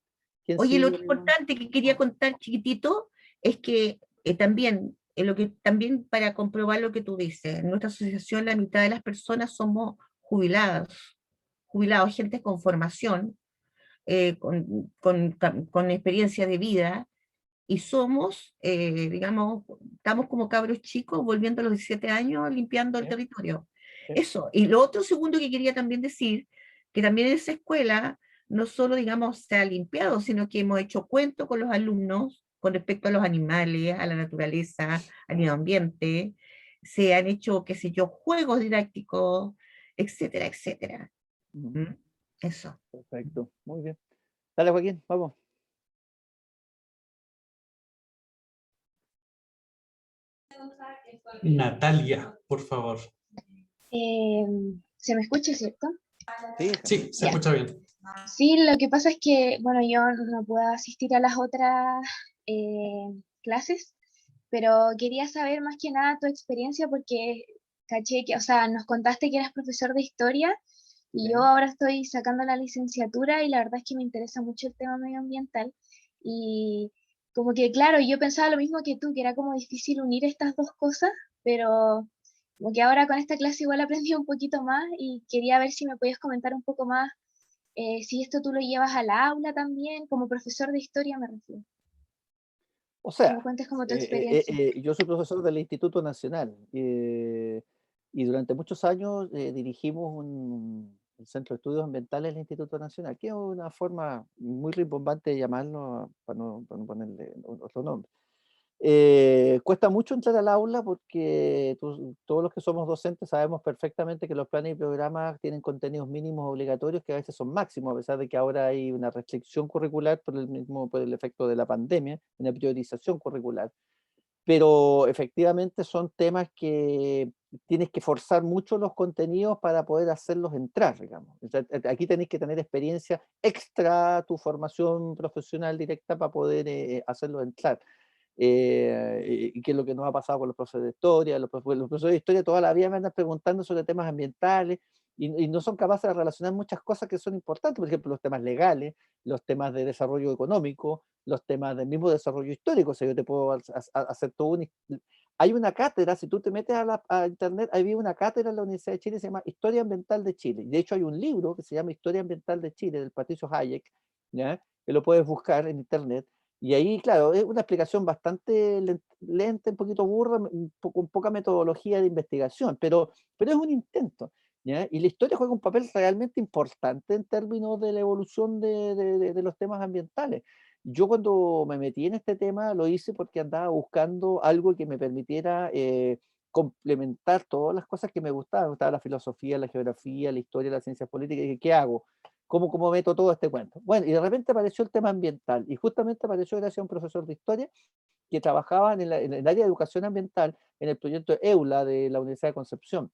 ¿Quién Oye, lo sigue? otro importante que quería contar chiquitito es que también, lo que también para comprobar lo que tú dices, en nuestra asociación la mitad de las personas somos jubilados, gente con formación, con experiencia de vida, y somos, digamos, estamos como cabros chicos volviendo a los 17 años limpiando el Sí, territorio. sí. Eso. Y lo otro segundo que quería también decir, que también en esa escuela no solo, digamos, se ha limpiado, sino que hemos hecho cuentos con los alumnos con respecto a los animales, a la naturaleza, al medio ambiente, se han hecho, qué sé yo, juegos didácticos, etcétera, etcétera. Ujú. ¿Mm? Eso. Perfecto, muy bien. Dale, Joaquín, vamos. Natalia, por favor. ¿Se me escucha, cierto? Sí, se Ya. escucha bien. Sí, lo que pasa es que, bueno, yo no puedo asistir a las otras clases, pero quería saber más que nada tu experiencia porque caché que, o sea, nos contaste que eras profesor de historia y yo ahora estoy sacando la licenciatura y la verdad es que me interesa mucho el tema medioambiental y como que, claro, yo pensaba lo mismo que tú, que era como difícil unir estas dos cosas, pero como que ahora con esta clase igual aprendí un poquito más y quería ver si me podías comentar un poco más si esto tú lo llevas al aula también, como profesor de historia me refiero. O Que me sea, cuentes como tu experiencia. yo soy profesor del Instituto Nacional y durante muchos años dirigimos el Centro de Estudios Ambientales del Instituto Nacional, que es una forma muy rimbombante de llamarlo para no ponerle otro nombre. Cuesta mucho entrar al aula porque todos los que somos docentes sabemos perfectamente que los planes y programas tienen contenidos mínimos obligatorios que a veces son máximos, a pesar de que ahora hay una restricción curricular por el efecto de la pandemia, una priorización curricular. Pero efectivamente son temas que tienes que forzar mucho los contenidos para poder hacerlos entrar, digamos. O sea, aquí tenés que tener experiencia extra tu formación profesional directa para poder hacerlos entrar. Y que es lo que nos ha pasado con los profesores de historia. Los profesores de historia toda la vida me andan preguntando sobre temas ambientales y no son capaces de relacionar muchas cosas que son importantes, por ejemplo, los temas legales, los temas de desarrollo económico, los temas del mismo desarrollo histórico. O sea, yo te puedo hacer todo un... Hay una cátedra, si tú te metes a internet, hay una cátedra en la Universidad de Chile, se llama Historia Ambiental de Chile. De hecho, hay un libro que se llama Historia Ambiental de Chile, del Patricio Hayek, ¿ya? Que lo puedes buscar en internet. Y ahí, claro, es una explicación bastante lenta, un poquito burra, con poca metodología de investigación, pero es un intento, ¿ya? Y la historia juega un papel realmente importante en términos de la evolución de los temas ambientales. Yo cuando me metí en este tema lo hice porque andaba buscando algo que me permitiera complementar todas las cosas que me gustaban. Me gustaba la filosofía, la geografía, la historia, la ciencia política. Y dije, ¿qué hago? ¿Cómo meto todo este cuento? Bueno, y de repente apareció el tema ambiental, y justamente apareció gracias a un profesor de historia que trabajaba en el área de educación ambiental en el proyecto EULA de la Universidad de Concepción.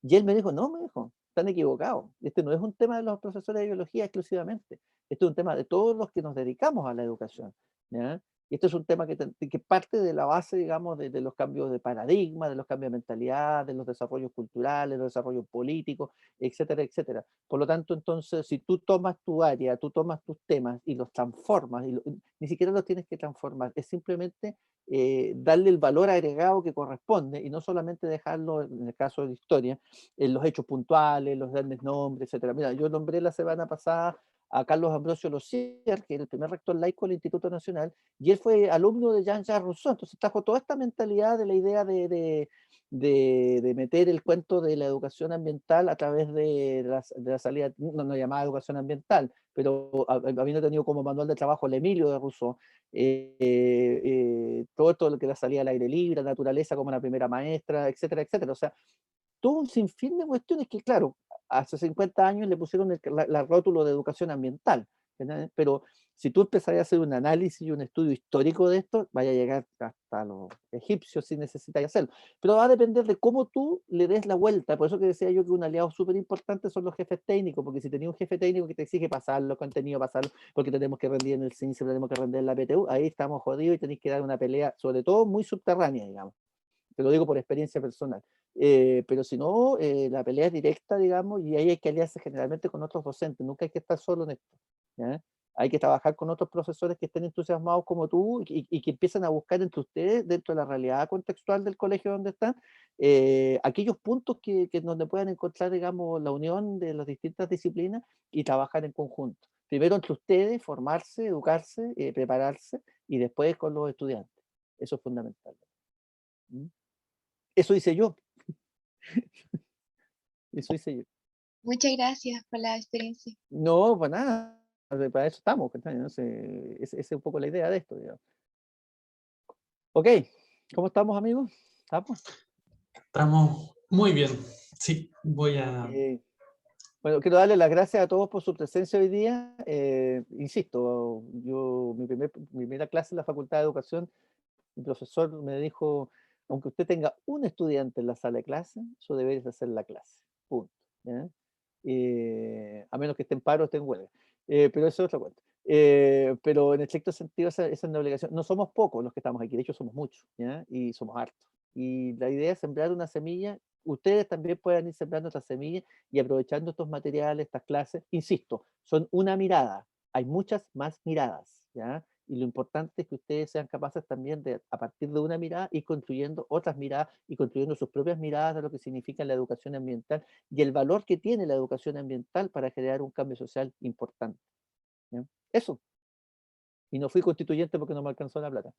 Y él me dijo, no, me dijo, están equivocados. Este no es un tema de los profesores de biología exclusivamente. Este es un tema de todos los que nos dedicamos a la educación, ¿ya? Y esto es un tema que parte de la base, digamos, de los cambios de paradigma, de los cambios de mentalidad, de los desarrollos culturales, de los desarrollos políticos, etcétera, etcétera. Por lo tanto, entonces, si tú tomas tu área, tú tomas tus temas y los transformas, ni siquiera los tienes que transformar, es simplemente darle el valor agregado que corresponde y no solamente dejarlo, en el caso de la historia, en los hechos puntuales, los grandes nombres, etcétera. Mira, yo nombré la semana pasada a Carlos Ambrosio Losier, que es el primer rector laico del Instituto Nacional, y él fue alumno de Jean-Jacques Rousseau, entonces trajo toda esta mentalidad de la idea de meter el cuento de la educación ambiental a través de la salida, no llamada educación ambiental, pero habiendo tenido como manual de trabajo el Emilio de Rousseau, todo lo que la salida al aire libre, la naturaleza como la primera maestra, etcétera, etcétera. O sea, todo un sinfín de cuestiones que, claro, hace 50 años le pusieron el rótulo de educación ambiental, ¿verdad? Pero si tú empezaras a hacer un análisis y un estudio histórico de esto, vaya a llegar hasta los egipcios si necesitas hacerlo. Pero va a depender de cómo tú le des la vuelta. Por eso que decía yo que un aliado súper importante son los jefes técnicos, porque si tenías un jefe técnico que te exige pasarlo, contenido, pasarlo, porque tenemos que rendir en el CINCE, tenemos que rendir en la PTU, ahí estamos jodidos y tenéis que dar una pelea, sobre todo muy subterránea, digamos. Te lo digo por experiencia personal. Pero si no, la pelea es directa, digamos, y ahí hay que aliarse generalmente con otros docentes, nunca hay que estar solo en esto, ¿ya? Hay que trabajar con otros profesores que estén entusiasmados como tú y que empiecen a buscar entre ustedes, dentro de la realidad contextual del colegio donde están, aquellos puntos donde puedan encontrar, digamos, la unión de las distintas disciplinas y trabajar en conjunto. Primero entre ustedes, formarse, educarse, prepararse, y después con los estudiantes. Eso es fundamental. ¿Mm? Eso hice yo. Eso hice yo. Muchas gracias por la experiencia. No, para nada. Para eso estamos. No sé, esa es un poco la idea de esto, digamos. Ok, ¿cómo estamos, amigos? ¿Estamos? Estamos muy bien. Sí, voy a... Bueno, quiero darle las gracias a todos por su presencia hoy día. Insisto, mi primera clase en la Facultad de Educación, mi profesor me dijo, aunque usted tenga un estudiante en la sala de clase, su deber es hacer la clase. Punto. ¿Ya? A menos que esté en paro o esté en huelga. Pero eso es otra cuenta. Pero en estricto sentido, esa es una obligación. No somos pocos los que estamos aquí, de hecho somos muchos, ¿ya? Y somos hartos. Y la idea es sembrar una semilla. Ustedes también pueden ir sembrando otras semillas y aprovechando estos materiales, estas clases. Insisto, son una mirada. Hay muchas más miradas, ¿ya? Y lo importante es que ustedes sean capaces también de, a partir de una mirada, ir construyendo otras miradas y construyendo sus propias miradas de lo que significa la educación ambiental y el valor que tiene la educación ambiental para generar un cambio social importante. ¿Ya? Eso. Y no fui constituyente porque no me alcanzó la plata.